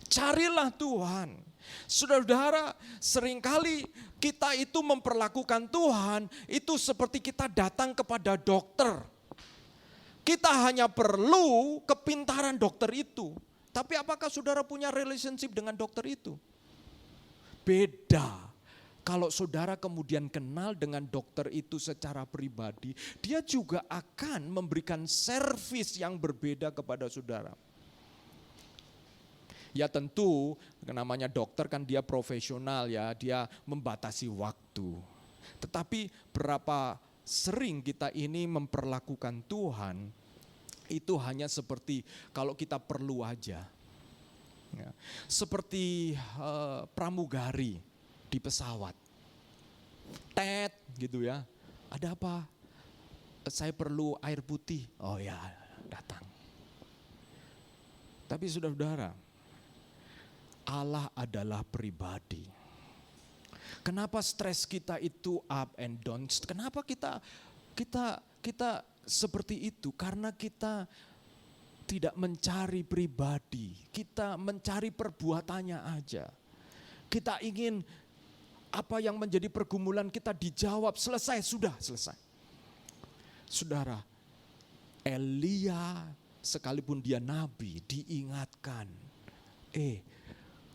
carilah Tuhan. Saudara-saudara, seringkali kita itu memperlakukan Tuhan itu seperti kita datang kepada dokter. Kita hanya perlu kepintaran dokter itu. Tapi apakah saudara punya relationship dengan dokter itu? Beda. Kalau saudara kemudian kenal dengan dokter itu secara pribadi, dia juga akan memberikan servis yang berbeda kepada saudara. Ya tentu namanya dokter kan dia profesional ya, dia membatasi waktu. Tetapi berapa sering kita ini memperlakukan Tuhan itu hanya seperti kalau kita perlu aja. Ya. Seperti pramugari di pesawat, tet gitu ya, ada apa? Saya perlu air putih, oh ya datang. Tapi saudara-saudara, Allah adalah pribadi. Kenapa stres kita itu up and down? Kenapa kita seperti itu? Karena kita tidak mencari pribadi, kita mencari perbuatannya aja. Kita ingin apa yang menjadi pergumulan kita dijawab, selesai, sudah selesai. Saudara, Elia sekalipun dia nabi diingatkan,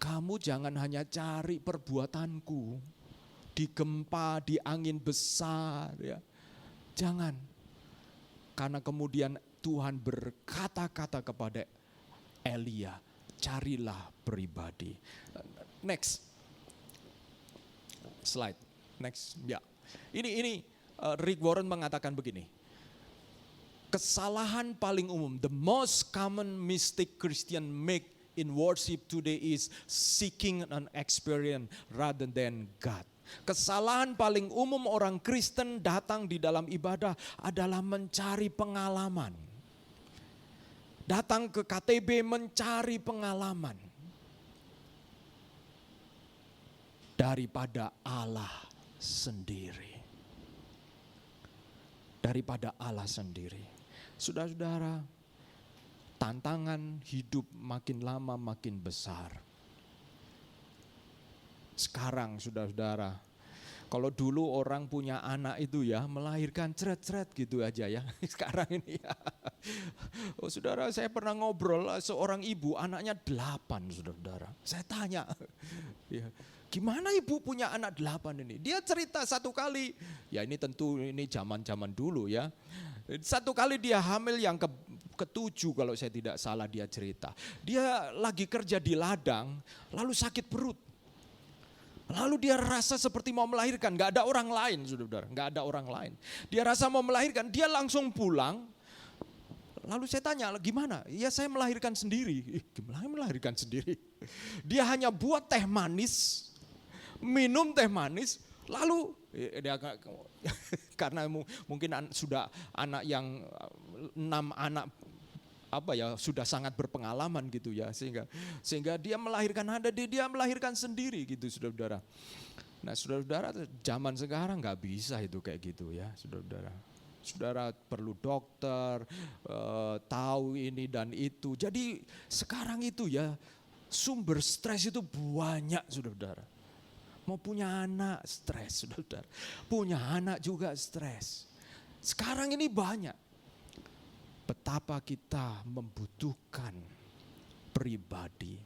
kamu jangan hanya cari perbuatanku di gempa, di angin besar ya. Jangan. Karena kemudian Tuhan berkata-kata kepada Elia, carilah pribadi. Next slide, next ya. Ini Rick Warren mengatakan begini. Kesalahan paling umum, the most common mistake Christian make in worship today is seeking an experience rather than God. Kesalahan paling umum orang Kristen datang di dalam ibadah adalah mencari pengalaman. Datang ke KTB mencari pengalaman daripada Allah sendiri. Daripada Allah sendiri. Saudara-saudara, tantangan hidup makin lama makin besar. Sekarang saudara-saudara, Kalau dulu orang punya anak itu ya melahirkan ceret-ceret gitu aja ya. Sekarang ini ya. Oh saudara, saya pernah ngobrol seorang ibu anaknya 8 saudara. Saya tanya, ya, gimana ibu punya anak 8 ini? Dia cerita satu kali, ya ini tentu ini zaman-zaman dulu ya. Satu kali dia hamil yang ketujuh kalau saya tidak salah dia cerita. Dia lagi kerja di ladang lalu sakit perut. Lalu dia rasa seperti mau melahirkan, gak ada orang lain saudara, gak ada orang lain. Dia rasa mau melahirkan, dia langsung pulang. Lalu saya tanya, gimana? Ya saya melahirkan sendiri. Gimana melahirkan sendiri? Dia hanya buat teh manis, minum teh manis, lalu dia, karena mungkin sudah anak yang 6 anak sudah sangat berpengalaman gitu ya, sehingga dia melahirkan dia melahirkan sendiri gitu saudara-saudara. Nah saudara-saudara, zaman sekarang nggak bisa itu kayak gitu ya saudara-saudara. Saudara perlu dokter, tahu ini dan itu. Jadi sekarang itu ya sumber stres itu banyak saudara-saudara. Mau punya anak stres saudara-saudara, punya anak juga stres. Sekarang ini banyak. Betapa kita membutuhkan pribadi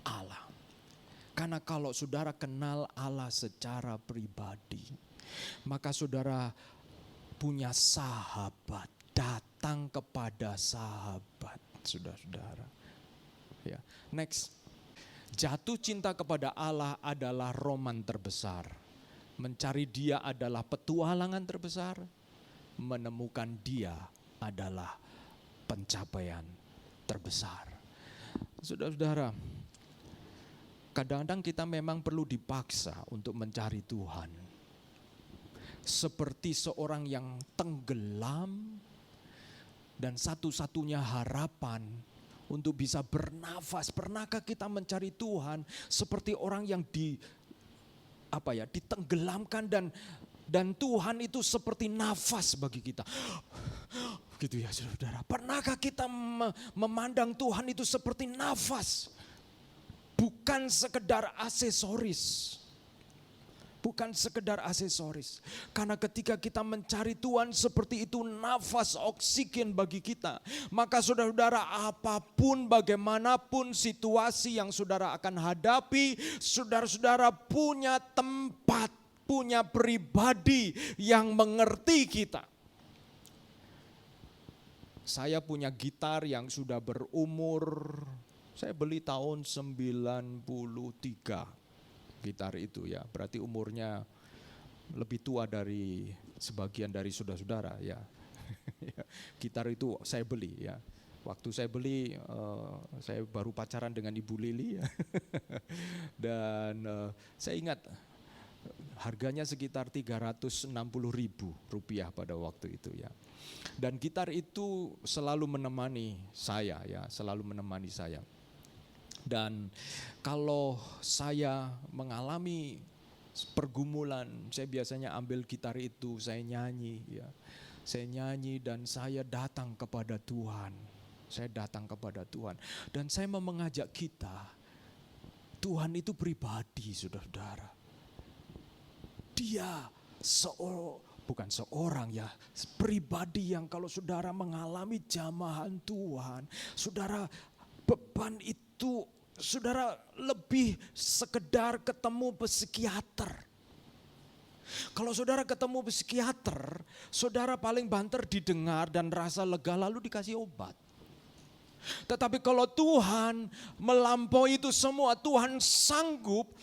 Allah. Karena kalau saudara kenal Allah secara pribadi, maka saudara punya sahabat, datang kepada sahabat, saudara-saudara. Ya, next. Jatuh cinta kepada Allah adalah roman terbesar. Mencari Dia adalah petualangan terbesar. Menemukan Dia adalah pencapaian terbesar. Saudara-saudara, kadang-kadang kita memang perlu dipaksa untuk mencari Tuhan. Seperti seorang yang tenggelam dan satu-satunya harapan untuk bisa bernafas. Pernahkah kita mencari Tuhan seperti orang yang ditenggelamkan dan Tuhan itu seperti nafas bagi kita. Gitu ya saudara. Pernahkah kita memandang Tuhan itu seperti nafas? Bukan sekedar aksesoris. Bukan sekedar aksesoris. Karena ketika kita mencari Tuhan seperti itu nafas oksigen bagi kita. Maka saudara-saudara, apapun bagaimanapun situasi yang saudara akan hadapi, saudara-saudara punya tempat, punya pribadi yang mengerti kita. Saya punya gitar yang sudah berumur, saya beli tahun 93 gitar itu ya. Berarti umurnya lebih tua dari sebagian dari saudara-saudara ya. Gitar itu saya beli ya. Waktu saya beli, saya baru pacaran dengan Ibu Lili ya. Dan saya ingat harganya sekitar 360.000 rupiah pada waktu itu ya. Dan gitar itu selalu menemani saya ya, selalu menemani saya. Dan kalau saya mengalami pergumulan, saya biasanya ambil gitar itu, saya nyanyi ya. Saya nyanyi dan saya datang kepada Tuhan. Saya datang kepada Tuhan. Dan saya mau mengajak kita, Tuhan itu pribadi saudara-saudara. Dia bukan seorang ya, pribadi yang kalau saudara mengalami jamahan Tuhan, saudara beban itu saudara lebih sekedar ketemu psikiater. Kalau saudara ketemu psikiater, saudara paling banter didengar dan rasa lega lalu dikasih obat. Tetapi kalau Tuhan melampaui itu semua, Tuhan sanggup,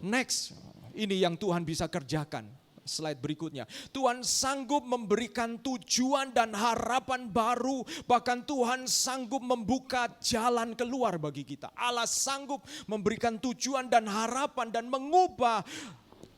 next, ini yang Tuhan bisa kerjakan. Slide berikutnya. Tuhan sanggup memberikan tujuan dan harapan baru. Bahkan Tuhan sanggup membuka jalan keluar bagi kita. Allah sanggup memberikan tujuan dan harapan dan mengubah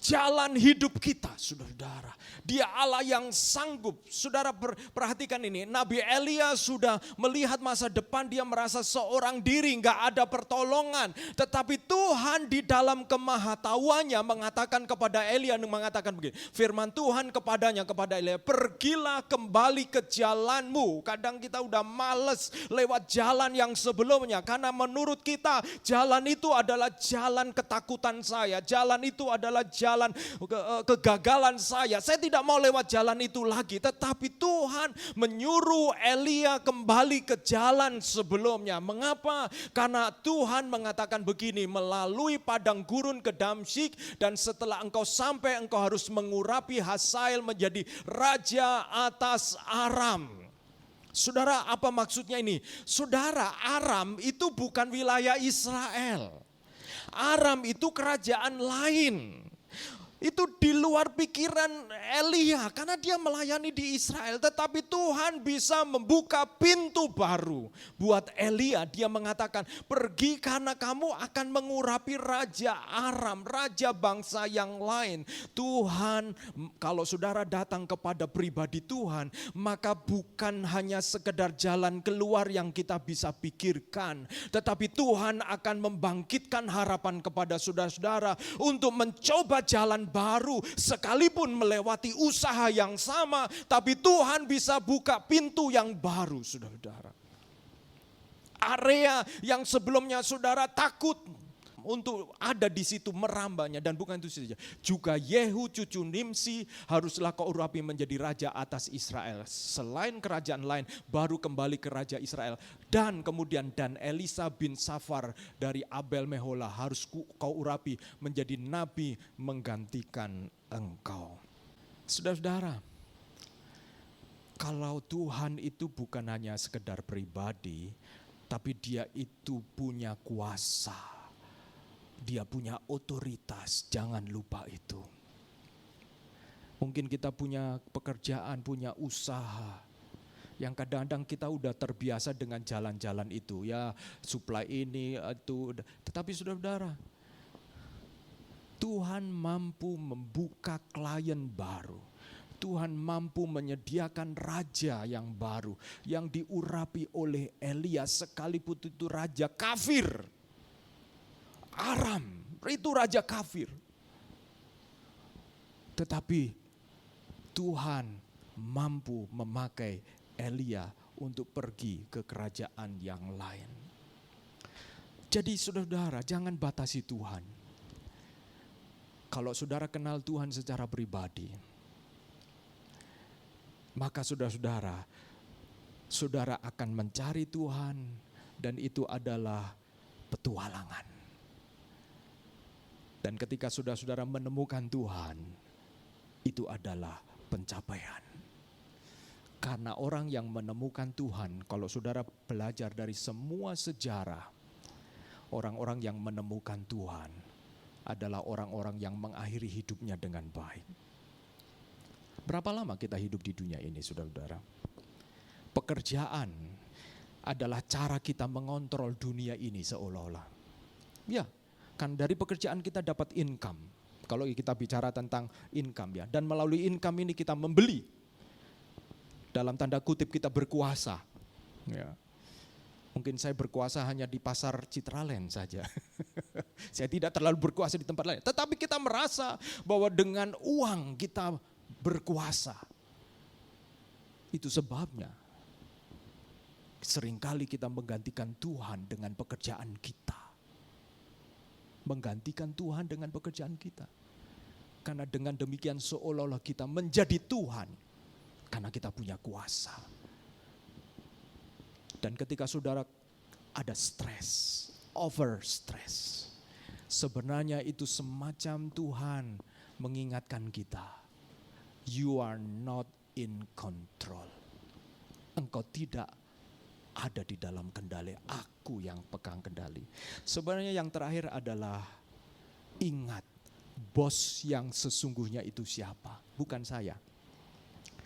jalan hidup kita, saudara-saudara. Dia Allah yang sanggup. Saudara perhatikan ini, Nabi Elia sudah melihat masa depan, dia merasa seorang diri, gak ada pertolongan. Tetapi Tuhan di dalam kemahatauannya mengatakan kepada Elia, mengatakan begini, firman Tuhan kepada Elia, pergilah kembali ke jalanmu. Kadang kita udah males lewat jalan yang sebelumnya, karena menurut kita jalan itu adalah jalan ketakutan saya, jalan itu adalah jalan jalan kegagalan saya tidak mau lewat jalan itu lagi. Tetapi Tuhan menyuruh Elia kembali ke jalan sebelumnya. Mengapa? Karena Tuhan mengatakan begini, melalui padang gurun ke Damsyik, dan setelah engkau sampai engkau harus mengurapi Hazael menjadi raja atas Aram. Saudara, apa maksudnya ini? Saudara, Aram itu bukan wilayah Israel. Aram itu kerajaan lain. Itu di luar pikiran Elia karena dia melayani di Israel. Tetapi Tuhan bisa membuka pintu baru buat Elia. Dia mengatakan, pergi karena kamu akan mengurapi Raja Aram, raja bangsa yang lain. Tuhan, kalau saudara datang kepada pribadi Tuhan, maka bukan hanya sekedar jalan keluar yang kita bisa pikirkan. Tetapi Tuhan akan membangkitkan harapan kepada saudara-saudara untuk mencoba jalan baru, sekalipun melewati usaha yang sama, tapi Tuhan bisa buka pintu yang baru, saudara-saudara. Area yang sebelumnya saudara takut untuk ada di situ merambahnya, dan bukan itu saja. Juga Yehu cucu Nimsi haruslah kau urapi menjadi raja atas Israel. Selain kerajaan lain, baru kembali ke raja Israel. Dan kemudian dan Elisa bin Safar dari Abel Mehola harus kau urapi menjadi nabi menggantikan engkau. Saudara-saudara, kalau Tuhan itu bukan hanya sekedar pribadi, tapi dia itu punya kuasa. Dia punya otoritas, jangan lupa itu. Mungkin kita punya pekerjaan, punya usaha, yang kadang-kadang kita udah terbiasa dengan jalan-jalan itu. Ya, supply ini, itu. Tetapi saudara-saudara, Tuhan mampu membuka klien baru. Tuhan mampu menyediakan raja yang baru, yang diurapi oleh Elia, sekalipun itu raja kafir. Aram itu raja kafir. Tetapi Tuhan mampu memakai Elia untuk pergi ke kerajaan yang lain. Jadi saudara-saudara, jangan batasi Tuhan. Kalau saudara kenal Tuhan secara pribadi, maka saudara-saudara, saudara akan mencari Tuhan, dan itu adalah petualangan. Dan ketika saudara-saudara menemukan Tuhan, itu adalah pencapaian. Karena orang yang menemukan Tuhan, kalau saudara belajar dari semua sejarah, orang-orang yang menemukan Tuhan adalah orang-orang yang mengakhiri hidupnya dengan baik. Berapa lama kita hidup di dunia ini, saudara-saudara? Pekerjaan adalah cara kita mengontrol dunia ini seolah-olah. Ya, kan dari pekerjaan kita dapat income. Kalau kita bicara tentang income ya, dan melalui income ini kita membeli. Dalam tanda kutip kita berkuasa. Ya. Mungkin saya berkuasa hanya di pasar Citraland saja. Saya tidak terlalu berkuasa di tempat lain. Tetapi kita merasa bahwa dengan uang kita berkuasa. Itu sebabnya seringkali kita menggantikan Tuhan dengan pekerjaan kita. Menggantikan Tuhan dengan pekerjaan kita. Karena dengan demikian seolah-olah kita menjadi Tuhan. Karena kita punya kuasa. Dan ketika saudara ada stres, over stress, sebenarnya itu semacam Tuhan mengingatkan kita, you are not in control. Engkau tidak ada di dalam kendali, aku yang pegang kendali. Sebenarnya yang terakhir adalah ingat, bos yang sesungguhnya itu siapa? Bukan saya.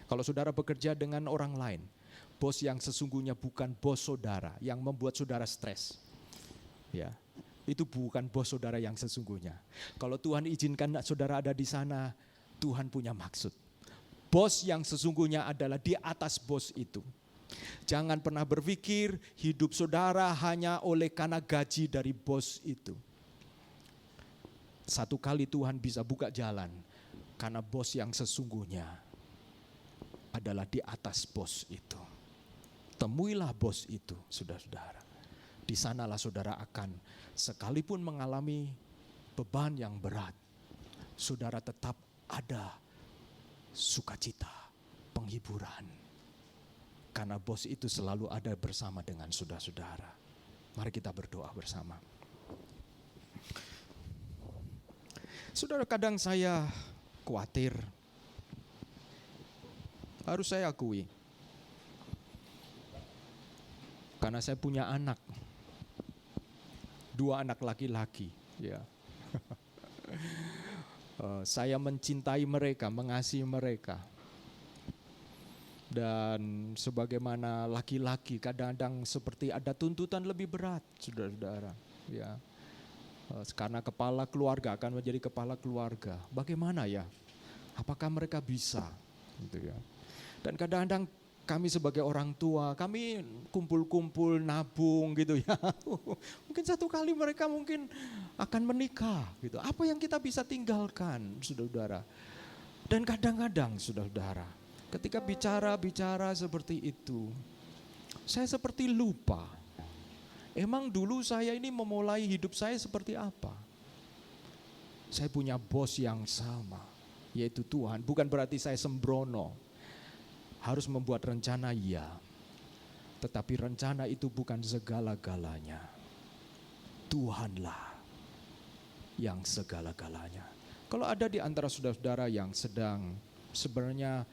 Kalau saudara bekerja dengan orang lain, bos yang sesungguhnya bukan bos saudara yang membuat saudara stres. Ya, itu bukan bos saudara yang sesungguhnya. Kalau Tuhan izinkan saudara ada di sana, Tuhan punya maksud. Bos yang sesungguhnya adalah di atas bos itu. Jangan pernah berpikir hidup saudara hanya oleh karena gaji dari bos itu. Satu kali Tuhan bisa buka jalan karena bos yang sesungguhnya adalah di atas bos itu. Temuilah bos itu, saudara-saudara. Di sanalah saudara akan sekalipun mengalami beban yang berat, saudara tetap ada sukacita, penghiburan. Karena bos itu selalu ada bersama dengan saudara-saudara. Mari kita berdoa bersama. Saudara, kadang saya khawatir. Harus saya akui. Karena saya punya anak. 2 anak laki-laki, ya. Saya mencintai mereka, mengasihi mereka. Dan sebagaimana laki-laki kadang-kadang seperti ada tuntutan lebih berat, saudara-saudara. Ya, karena kepala keluarga akan menjadi kepala keluarga. Bagaimana ya? Apakah mereka bisa? Gitu ya. Dan kadang-kadang kami sebagai orang tua, kami kumpul-kumpul nabung gitu ya. Mungkin satu kali mereka mungkin akan menikah gitu. Apa yang kita bisa tinggalkan, saudara-saudara? Dan kadang-kadang, saudara-saudara, ketika bicara seperti itu, saya seperti lupa. Emang dulu saya ini memulai hidup saya seperti apa? Saya punya bos yang sama, yaitu Tuhan. Bukan berarti saya sembrono. Harus membuat rencana, ya. Tetapi rencana itu bukan segala-galanya. Tuhanlah yang segala-galanya. Kalau ada di antara saudara-saudara yang sedang sebenarnya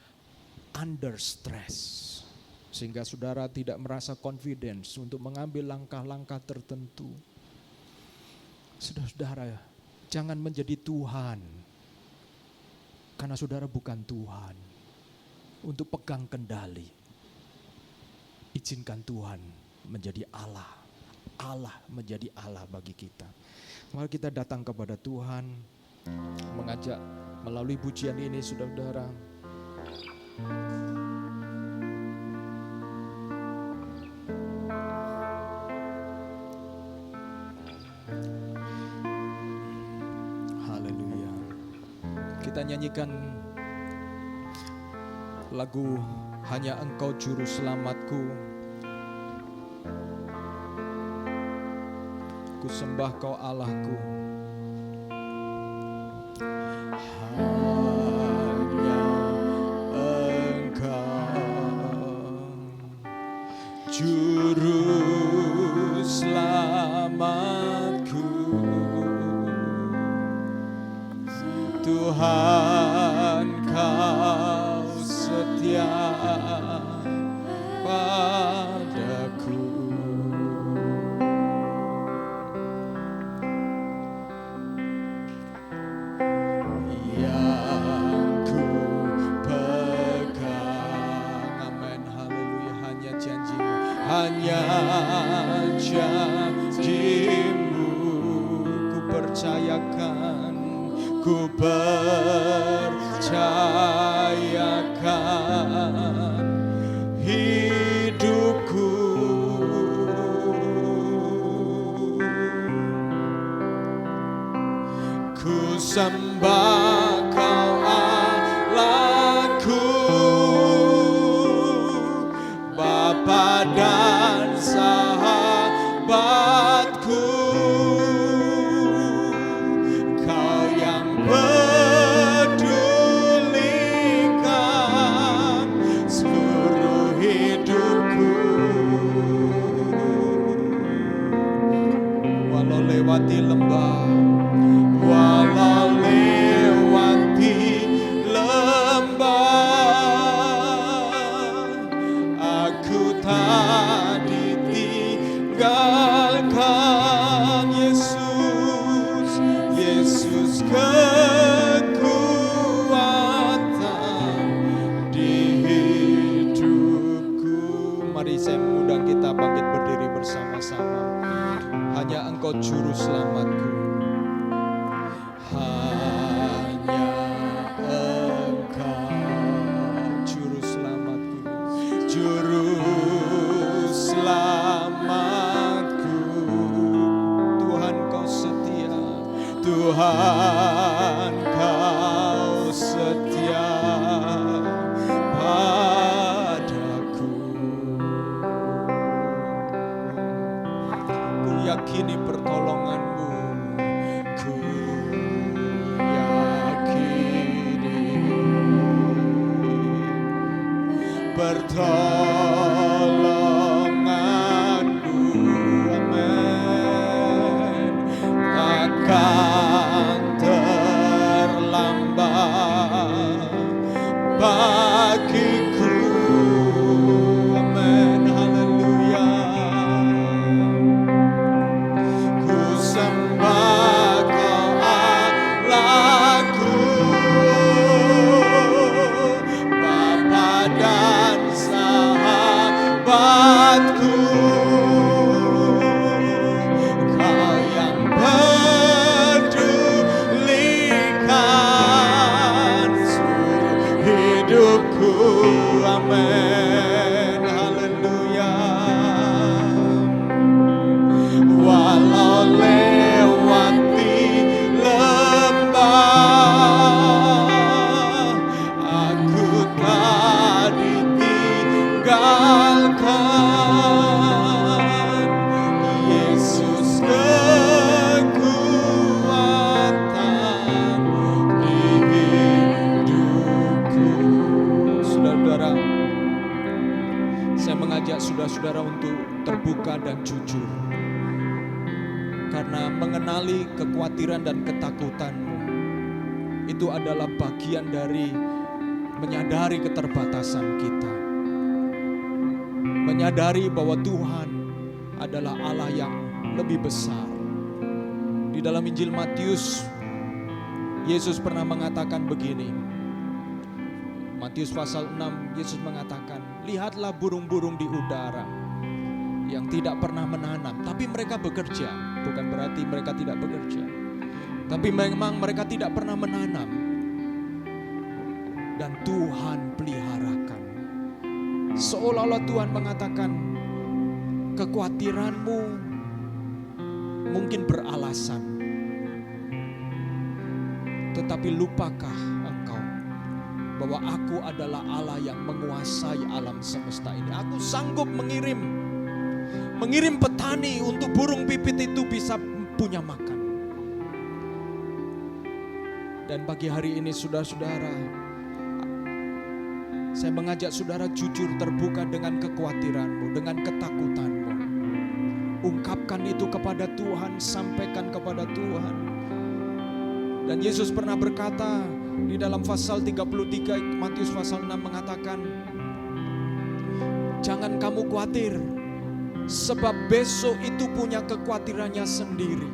under stress, sehingga saudara tidak merasa confidence untuk mengambil langkah-langkah tertentu. Saudara-saudara, jangan menjadi Tuhan. Karena saudara bukan Tuhan. Untuk pegang kendali. Izinkan Tuhan menjadi Allah. Allah menjadi Allah bagi kita. Mari kita datang kepada Tuhan. Mengajak melalui pujian ini, saudara-saudara. Haleluya. Kita nyanyikan lagu Hanya Engkau Juru Selamatku. Ku sembah Kau Allahku. Hanya Engkau Juru Selamatku. Tuhan, Kau setia padaku. Yang ku pegang, amin, haleluya, hanya janji-Mu, hanya janji-Mu ku percayakan, ku percayakan hidupku. Ku sembah Kau Allahku, Bapa dan sahabatku. Kau yang pedulikan seluruh hidupku. Walau lewati lembah, walau lewati lembah, aku tak ditinggalkan. Yesus, Yesus kekuatan di hidupku. Mari saya mengundang kita bangkit berdiri bersama-sama. Hanya Engkau Juru Selamatku. Hanya Engkau Juru Selamatku, Juru Selamatku. Tuhan, Kau setia, Tuhan, Kau setia padaku. Ku yakini pertolongan-Mu, ku yakini pertolonganmu, amin, takkan terlambat bagiku, amin, haleluya. Ku sembah Kau Allahku, Bapa dan sahabatku, Kau yang pedulikan seluruh hidupku, amin, haleluya. Walau lewati lembah, aku tak ditinggalkan. Yesus kekuatan di hidupku. Saudara-saudara, saya mengajak saudara-saudara untuk terbuka dan jujur. Karena mengenali kekhawatiran dan ketakutanmu itu adalah bagian dari menyadari keterbatasan kita. Menyadari bahwa Tuhan adalah Allah yang lebih besar. Di dalam Injil Matius, Yesus pernah mengatakan begini. Matius pasal 6, Yesus mengatakan, lihatlah burung-burung di udara yang tidak pernah menanam, tapi mereka bekerja. Bukan berarti mereka tidak bekerja, tapi memang mereka tidak pernah menanam, dan Tuhan peliharakan. Seolah-olah Tuhan mengatakan, kekhawatiranmu mungkin beralasan, tetapi lupakah engkau bahwa aku adalah Allah yang menguasai alam semesta ini. Aku sanggup mengirim petani untuk burung pipit itu bisa punya makan. Dan pagi hari ini saudara-saudara, saya mengajak saudara jujur terbuka dengan kekhawatiranmu, dengan ketakutanmu. Ungkapkan itu kepada Tuhan, sampaikan kepada Tuhan. Dan Yesus pernah berkata di dalam pasal 33 Matius pasal 6 mengatakan, jangan kamu khawatir, sebab besok itu punya kekhawatirannya sendiri.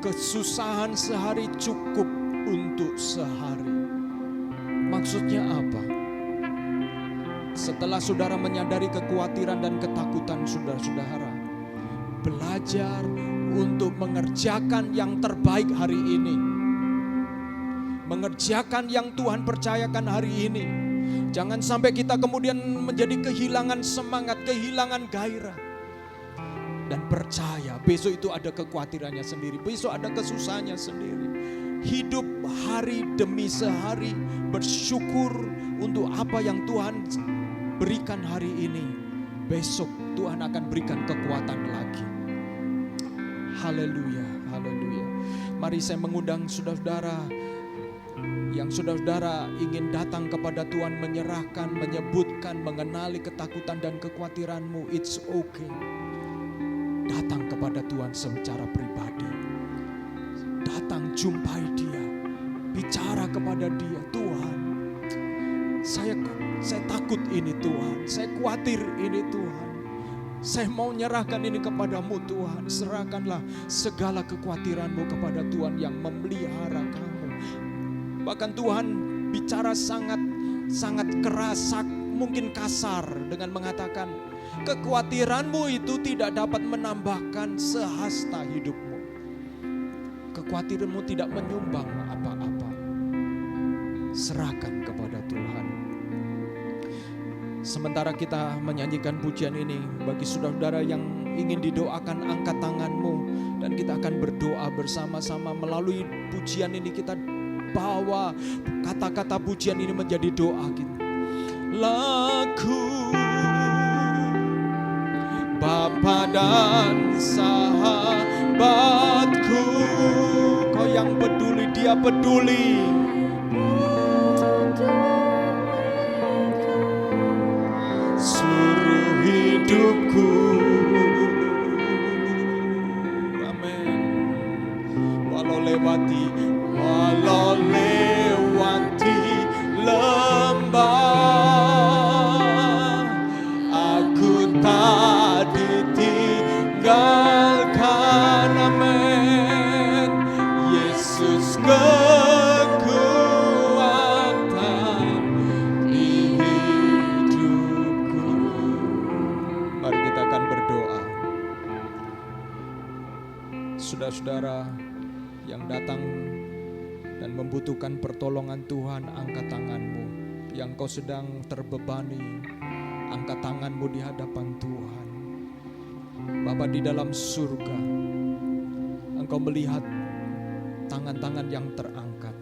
Kesusahan sehari cukup untuk sehari. Maksudnya apa? Setelah saudara menyadari kekhawatiran dan ketakutan saudara-saudara, belajar untuk mengerjakan yang terbaik hari ini. Mengerjakan yang Tuhan percayakan hari ini. Jangan sampai kita kemudian menjadi kehilangan semangat, kehilangan gairah. Dan percaya besok itu ada kekhawatirannya sendiri, besok ada kesusahannya sendiri. Hidup hari demi sehari, bersyukur untuk apa yang Tuhan berikan hari ini. Besok Tuhan akan berikan kekuatan lagi. Haleluya, haleluya. Mari saya mengundang saudara-saudara yang saudara-saudara ingin datang kepada Tuhan, menyerahkan, menyebutkan, mengenali ketakutan dan kekhawatiranmu. It's okay. Datang kepada Tuhan secara pribadi. Datang jumpai Dia. Bicara kepada Dia. Tuhan, saya takut ini Tuhan. Saya khawatir ini Tuhan. Saya mau nyerahkan ini kepadamu Tuhan. Serahkanlah segala kekhawatiranmu kepada Tuhan yang memelihara kamu. Bahkan Tuhan bicara sangat keras, mungkin kasar dengan mengatakan, kekhawatiranmu itu tidak dapat menambahkan sehasta hidupmu. Kekhawatiranmu tidak menyumbang apa-apa. Serahkan kepada Tuhan. Sementara kita menyanyikan pujian ini, bagi saudara-saudara yang ingin didoakan, angkat tanganmu dan kita akan berdoa bersama-sama. Melalui pujian ini kita bawa kata-kata pujian ini menjadi doa kita. Laku Bapa dan sahabatku, Kau yang peduli, Dia peduli. saudara-saudara yang datang dan membutuhkan pertolongan Tuhan, angkat tanganmu. Yang kau sedang terbebani, angkat tanganmu di hadapan Tuhan. Bapa di dalam surga, Engkau melihat tangan-tangan yang terangkat.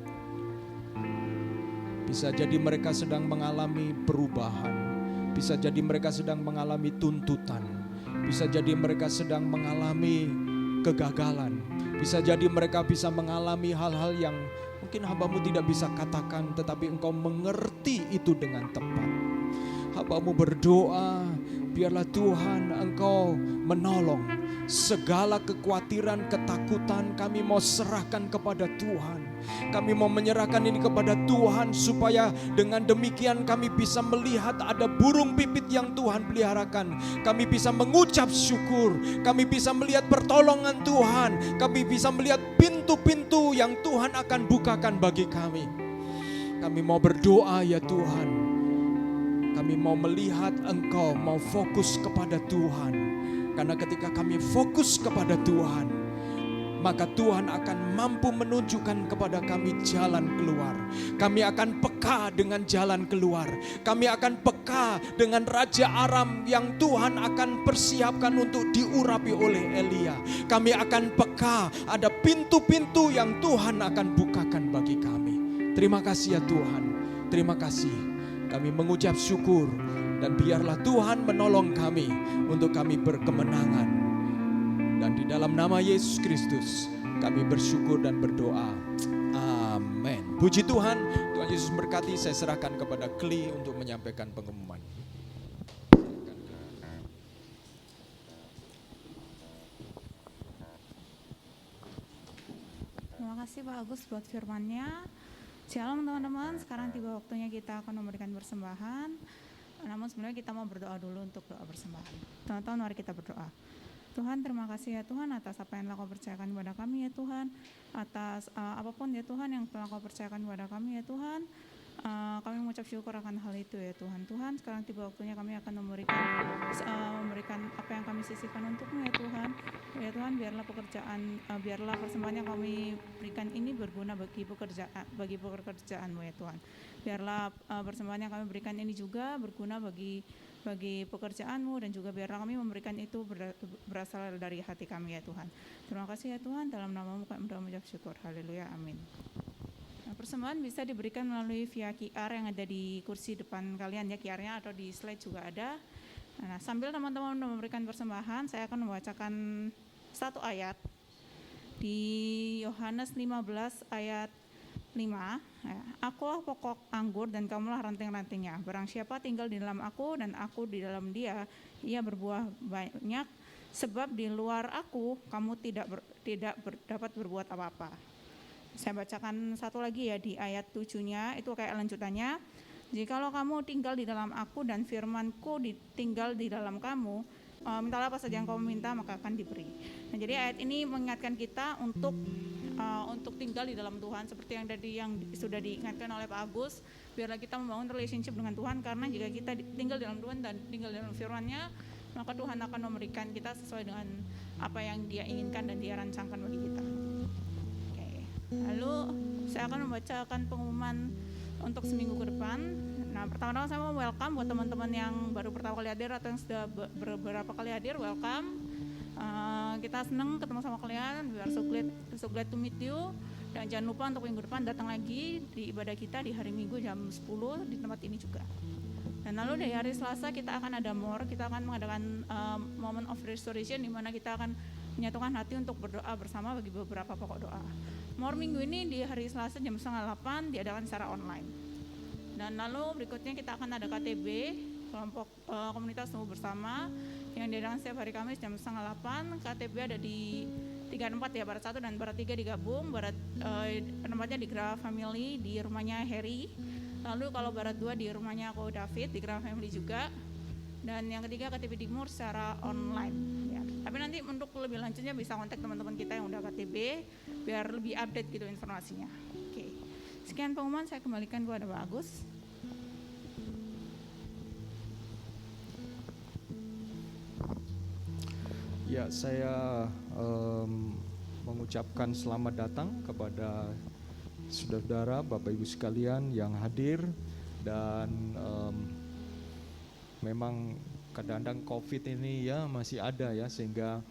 Bisa jadi mereka sedang mengalami perubahan, bisa jadi mereka sedang mengalami tuntutan, bisa jadi mereka sedang mengalami kegagalan, bisa jadi mereka bisa mengalami hal-hal yang mungkin hambamu tidak bisa katakan, tetapi Engkau mengerti itu dengan tepat. Hambamu berdoa, biarlah Tuhan Engkau menolong segala kekhawatiran, ketakutan kami mau serahkan kepada Tuhan. Kami mau menyerahkan ini kepada Tuhan supaya dengan demikian kami bisa melihat ada burung pipit yang Tuhan peliharakan. Kami bisa mengucap syukur, kami bisa melihat pertolongan Tuhan, kami bisa melihat pintu-pintu yang Tuhan akan bukakan bagi kami. Kami mau berdoa ya Tuhan, kami mau melihat Engkau, mau fokus kepada Tuhan. Karena ketika kami fokus kepada Tuhan, maka Tuhan akan mampu menunjukkan kepada kami jalan keluar. Kami akan peka dengan jalan keluar. Kami akan peka dengan Raja Aram yang Tuhan akan persiapkan untuk diurapi oleh Elia. Kami akan peka, ada pintu-pintu yang Tuhan akan bukakan bagi kami. Terima kasih ya Tuhan, terima kasih. Kami mengucap syukur dan biarlah Tuhan menolong kami untuk kami berkemenangan. Dan di dalam nama Yesus Kristus kami bersyukur dan berdoa. Amin. Puji Tuhan, Tuhan Yesus berkati. Saya serahkan kepada Kli untuk menyampaikan pengumuman. Terima kasih Pak Agus buat firman-Nya. Shalom teman-teman, sekarang tiba waktunya kita akan memberikan persembahan. Namun sebenarnya kita mau berdoa dulu untuk doa persembahan. Teman-teman, mari kita berdoa. Tuhan, terima kasih ya Tuhan atas apa yang telah Kau percayakan kepada kami ya Tuhan. Atas apapun ya Tuhan yang telah Kau percayakan kepada kami ya Tuhan. Kami mengucap syukur akan hal itu ya Tuhan. Tuhan, sekarang tiba waktunya kami akan memberikan apa yang kami sisihkan untuk-Mu ya Tuhan. Ya Tuhan, biarlah persembahan yang kami berikan ini berguna bagi pekerjaan-Mu ya Tuhan. Biarlah persembahan yang kami berikan ini juga berguna bagi pekerjaan-Mu, dan juga biarlah kami memberikan itu berasal dari hati kami ya Tuhan. Terima kasih ya Tuhan, dalam nama-Mu kami mengucap syukur. Haleluya, amin. Nah, persembahan bisa diberikan melalui via QR yang ada di kursi depan kalian ya, QR-nya, atau di slide juga ada. Nah, sambil teman-teman memberikan persembahan, saya akan membacakan satu ayat di Yohanes 15 ayat 5. Ya, akulah pokok anggur dan kamulah ranting-rantingnya. Barang siapa tinggal di dalam aku dan aku di dalam dia, ia berbuah banyak, sebab di luar aku kamu tidak dapat berbuat apa-apa. Saya bacakan satu lagi ya di ayat 7-nya, itu kayak lanjutannya. Jikalau kamu tinggal di dalam aku dan firmanku tinggal di dalam kamu, mintalah apa saja yang kamu minta maka akan diberi. Nah, jadi ayat ini mengingatkan kita untuk tinggal di dalam Tuhan, seperti yang sudah diingatkan oleh Pak Agus. Biarlah kita membangun relationship dengan Tuhan, karena jika kita tinggal di dalam Tuhan dan tinggal di dalam firman-Nya, maka Tuhan akan memberikan kita sesuai dengan apa yang Dia inginkan dan Dia rancangkan bagi kita. Oke. Lalu saya akan membacakan pengumuman untuk seminggu ke depan. Nah, pertama-tama saya mau welcome buat teman-teman yang baru pertama kali hadir atau yang sudah beberapa kali hadir, welcome. Kita senang ketemu sama kalian, we are so glad to meet you. Dan jangan lupa untuk minggu depan datang lagi di ibadah kita di hari Minggu jam 10 di tempat ini juga. Dan lalu dari hari Selasa kita akan ada more, kita akan mengadakan moment of restoration, di mana kita akan menyatukan hati untuk berdoa bersama bagi beberapa pokok doa. More minggu ini di hari Selasa jam 7:30 diadakan secara online. Dan lalu berikutnya kita akan ada KTB, kelompok komunitas tumbuh bersama, yang diadakan setiap hari Kamis jam 7:30. KTB ada di 34 ya, Barat 1 dan Barat 3 digabung. Barat tempatnya di Graf Family di rumahnya Harry. Lalu kalau Barat 2 di rumahnya Ko David di Graf Family juga. Dan yang ketiga KTB Timur secara online ya. Tapi nanti untuk lebih lanjutnya bisa kontak teman-teman kita yang udah KTB biar lebih update gitu informasinya. Oke. Sekian pengumuman, saya kembalikan kepada Pak Agus. Ya, saya mengucapkan selamat datang kepada saudara-saudara, Bapak Ibu sekalian yang hadir. Dan memang kadang-kadang COVID ini ya masih ada ya, sehingga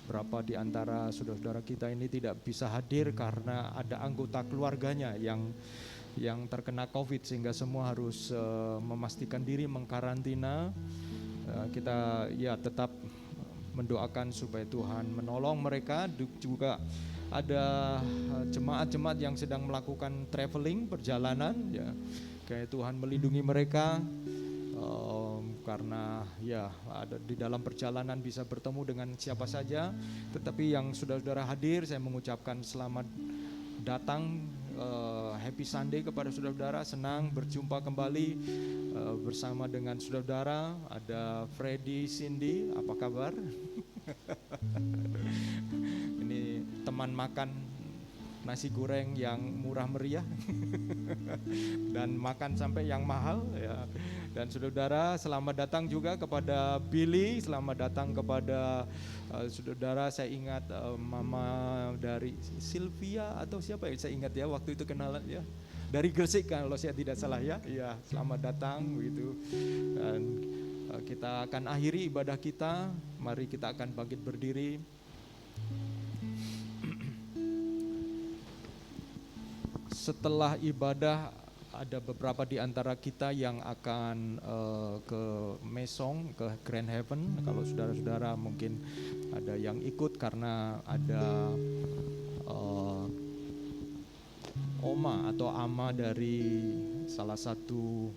berapa di antara saudara-saudara kita ini tidak bisa hadir karena ada anggota keluarganya yang terkena COVID, sehingga semua harus memastikan diri mengkarantina. Kita ya tetap mendoakan supaya Tuhan menolong mereka. Juga ada jemaat-jemaat yang sedang melakukan traveling, perjalanan ya, kayak Tuhan melindungi mereka, karena ya ada di dalam perjalanan bisa bertemu dengan siapa saja. Tetapi yang saudara-saudara hadir, saya mengucapkan selamat datang, happy Sunday kepada saudara-saudara. Senang berjumpa kembali bersama dengan saudara-saudara. Ada Freddy, Cindy, apa kabar? Ini teman makan nasi goreng yang murah meriah dan makan sampai yang mahal ya. Dan saudara, selamat datang juga kepada Billy, selamat datang kepada saudara. Saya ingat mama dari Sylvia atau siapa ya, saya ingat ya waktu itu kenalan ya, dari Gresik kalau saya tidak salah ya. Ya, selamat datang gitu. Dan kita akan akhiri ibadah kita. Mari kita akan bangkit berdiri. Setelah ibadah ada beberapa di antara kita yang akan ke Mesong, ke Grand Heaven. Kalau saudara-saudara mungkin ada yang ikut karena ada oma atau ama dari salah satu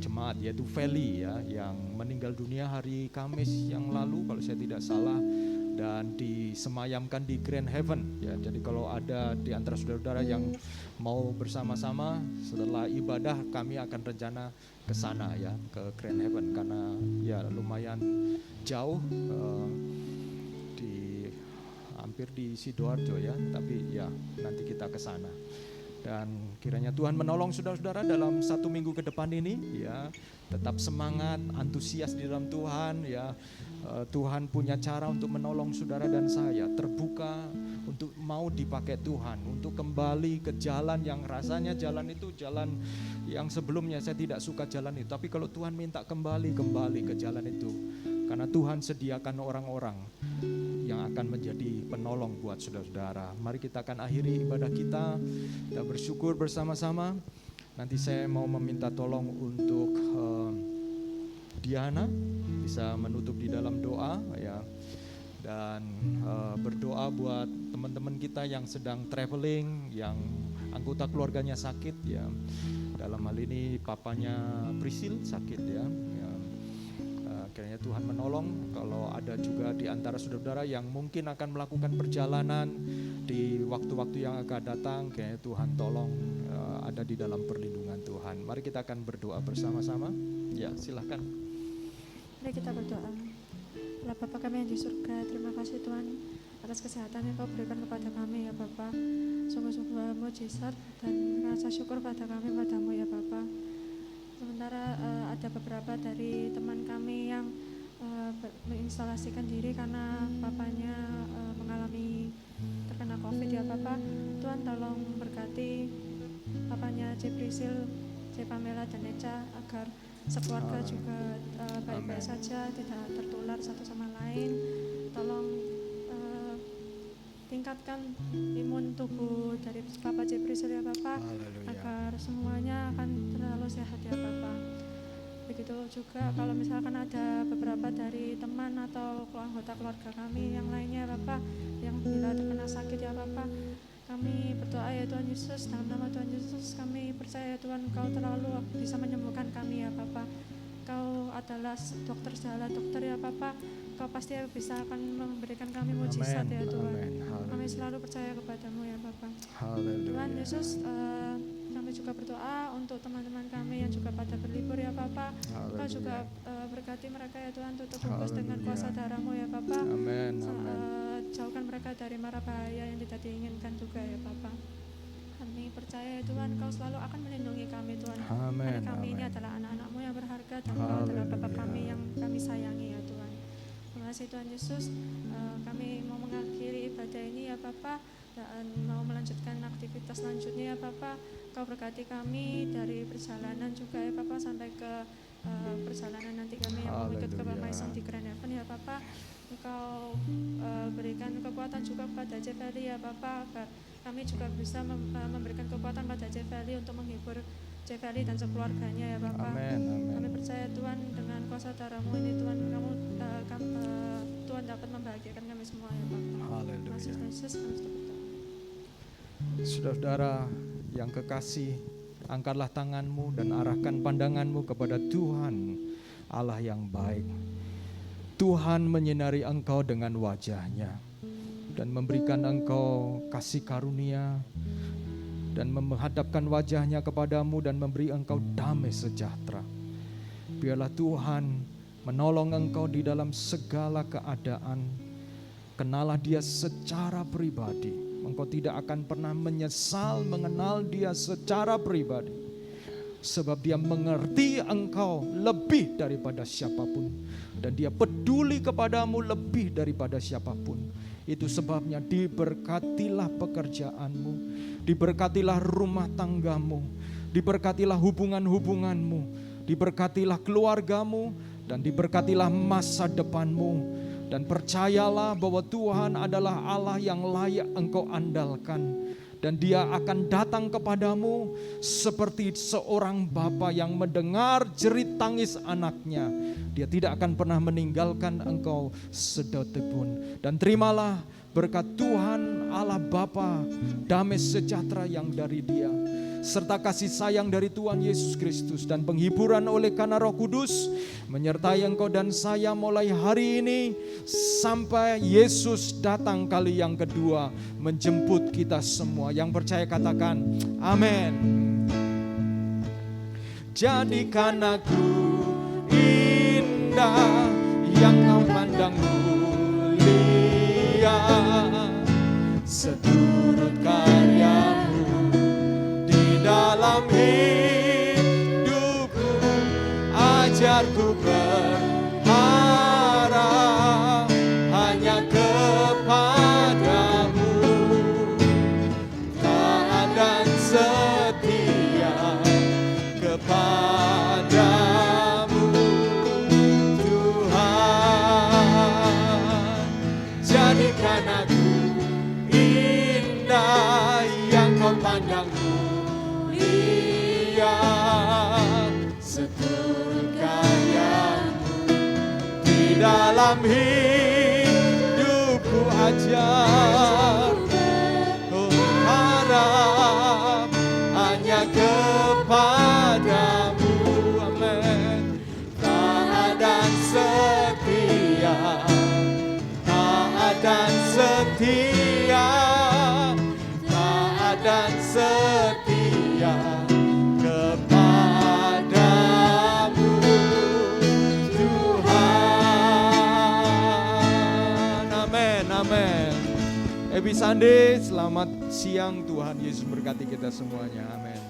jemaat, yaitu Feli ya, yang meninggal dunia hari Kamis yang lalu kalau saya tidak salah, dan disemayamkan di Grand Heaven ya. Jadi kalau ada di antara saudara-saudara yang mau bersama-sama setelah ibadah, kami akan rencana ke sana ya, ke Grand Heaven, karena ya lumayan jauh, hampir di Sidoarjo ya, tapi ya nanti kita ke sana. Dan kiranya Tuhan menolong saudara-saudara dalam 1 minggu ke depan ini ya, tetap semangat, antusias di dalam Tuhan ya. Tuhan punya cara untuk menolong saudara dan saya, terbuka untuk mau dipakai Tuhan untuk kembali ke jalan yang rasanya jalan itu jalan yang sebelumnya saya tidak suka jalan itu, tapi kalau Tuhan minta kembali ke jalan itu, karena Tuhan sediakan orang-orang yang akan menjadi penolong buat saudara-saudara. Mari kita akan akhiri ibadah kita bersyukur bersama-sama. Nanti saya mau meminta tolong untuk Diana bisa menutup di dalam doa ya, dan berdoa buat teman-teman kita yang sedang traveling, yang anggota keluarganya sakit ya. Dalam hal ini papanya Prisil sakit ya. Kiranya Tuhan menolong. Kalau ada juga di antara saudara-saudara yang mungkin akan melakukan perjalanan di waktu-waktu yang akan datang, kiranya Tuhan tolong ada di dalam perlindungan Tuhan. Mari kita akan berdoa bersama-sama. Ya, silahkan. Mari kita berdoa. Allah Bapa kami yang di surga, terima kasih Tuhan atas kesehatan yang Kau berikan kepada kami ya Bapa. Sungguh-sungguh mujizat dan rasa syukur pada kami padamu ya Bapa. Sementara ada beberapa dari teman kami yang menginstalasikan diri karena papanya mengalami terkena COVID ya Bapak. Tuhan tolong berkati papanya C. Prisil, C. Pamela dan Eca agar sekeluarga juga baik-baik saja, tidak tertular satu sama lain. Tolong tingkatkan imun tubuh dari Papa C. Prisil ya Bapak, agar semuanya akan terlalu sehat ya Bapak. Begitu juga kalau misalkan ada beberapa dari teman atau anggota keluarga kami yang lainnya Bapak, yang bila terkena sakit ya Bapak, kami berdoa ya Tuhan Yesus, dalam nama Tuhan Yesus kami percaya ya Tuhan Kau terlalu bisa menyembuhkan kami ya Bapak. Kau adalah dokter segala dokter ya Bapak. Kau pasti bisa akan memberikan kami mujizat ya Tuhan. Kami selalu percaya kepadamu ya Bapak. Tuhan Yesus, kami juga berdoa untuk teman-teman kami yang juga pada berlibur ya Bapak. Kau juga berkati mereka ya Tuhan, tutup bungkus dengan kuasa darah-Mu ya Bapak. Jauhkan mereka dari mara bahaya yang tidak diinginkan juga ya Bapak. Kami percaya ya Tuhan, Kau selalu akan melindungi kami Tuhan. Karena kami ini adalah anak-anak-Mu yang berharga, dan Kau adalah Bapa kami yang kami sayangi ya Tuhan. Terima kasih Tuhan Yesus, kami mau mengakhiri ibadah ini ya Bapak, dan mau melanjutkan aktivitas selanjutnya ya Bapak. Kau berkati kami dari perjalanan juga ya Bapak, sampai ke perjalanan nanti kami yang mau ikut ke Pamaisong di Grand Heaven ya Bapak. Engkau berikan kekuatan juga kepada Jeveli ya Bapak, agar kami juga bisa memberikan kekuatan pada Jeveli untuk menghibur Jeveli dan sekeluarganya ya Bapak. Amin, amin. Kami percaya Tuhan, dengan kuasa darah-Mu ini Tuhan, Tuhan dapat membahagiakan kami semua ya Bapak. Haleluya. Terima kasih Yesus, kami sudah berdoa. Saudara-saudara yang kekasih, angkatlah tanganmu dan arahkan pandanganmu kepada Tuhan Allah yang baik. Tuhan menyinari engkau dengan wajah-Nya dan memberikan engkau kasih karunia, dan menghadapkan wajah-Nya kepadamu dan memberi engkau damai sejahtera. Biarlah Tuhan menolong engkau di dalam segala keadaan. Kenalah Dia secara pribadi. Engkau tidak akan pernah menyesal mengenal Dia secara pribadi, sebab Dia mengerti engkau lebih daripada siapapun, dan Dia peduli kepadamu lebih daripada siapapun. Itu sebabnya diberkatilah pekerjaanmu, diberkatilah rumah tanggamu, diberkatilah hubungan-hubunganmu, diberkatilah keluargamu, dan diberkatilah masa depanmu. Dan percayalah bahwa Tuhan adalah Allah yang layak engkau andalkan, dan Dia akan datang kepadamu seperti seorang bapa yang mendengar jerit tangis anaknya. Dia tidak akan pernah meninggalkan engkau sedetik pun. Dan terimalah berkat Tuhan Allah Bapa, damai sejahtera yang dari Dia, serta kasih sayang dari Tuhan Yesus Kristus, dan penghiburan oleh karena Roh Kudus menyertai engkau dan saya mulai hari ini sampai Yesus datang kali yang kedua menjemput kita semua. Yang percaya katakan amin. Jadikan aku indah yang kau pandang mulia, seturut karyamu di dalam hidupku. Ajarku berharap hanya kepadamu, taat dan setia kepadamu Tuhan. Jadikan aku indah yang kau pandang mulia, seturut karyamu di dalam hidupku. Ajarku harap hanya kepadamu. Amin. Taat dan setia, taat dan setia, taat dan setia kepadamu Tuhan. Amin, amin. Happy Sunday, selamat siang, Tuhan Yesus berkati kita semuanya. Amin.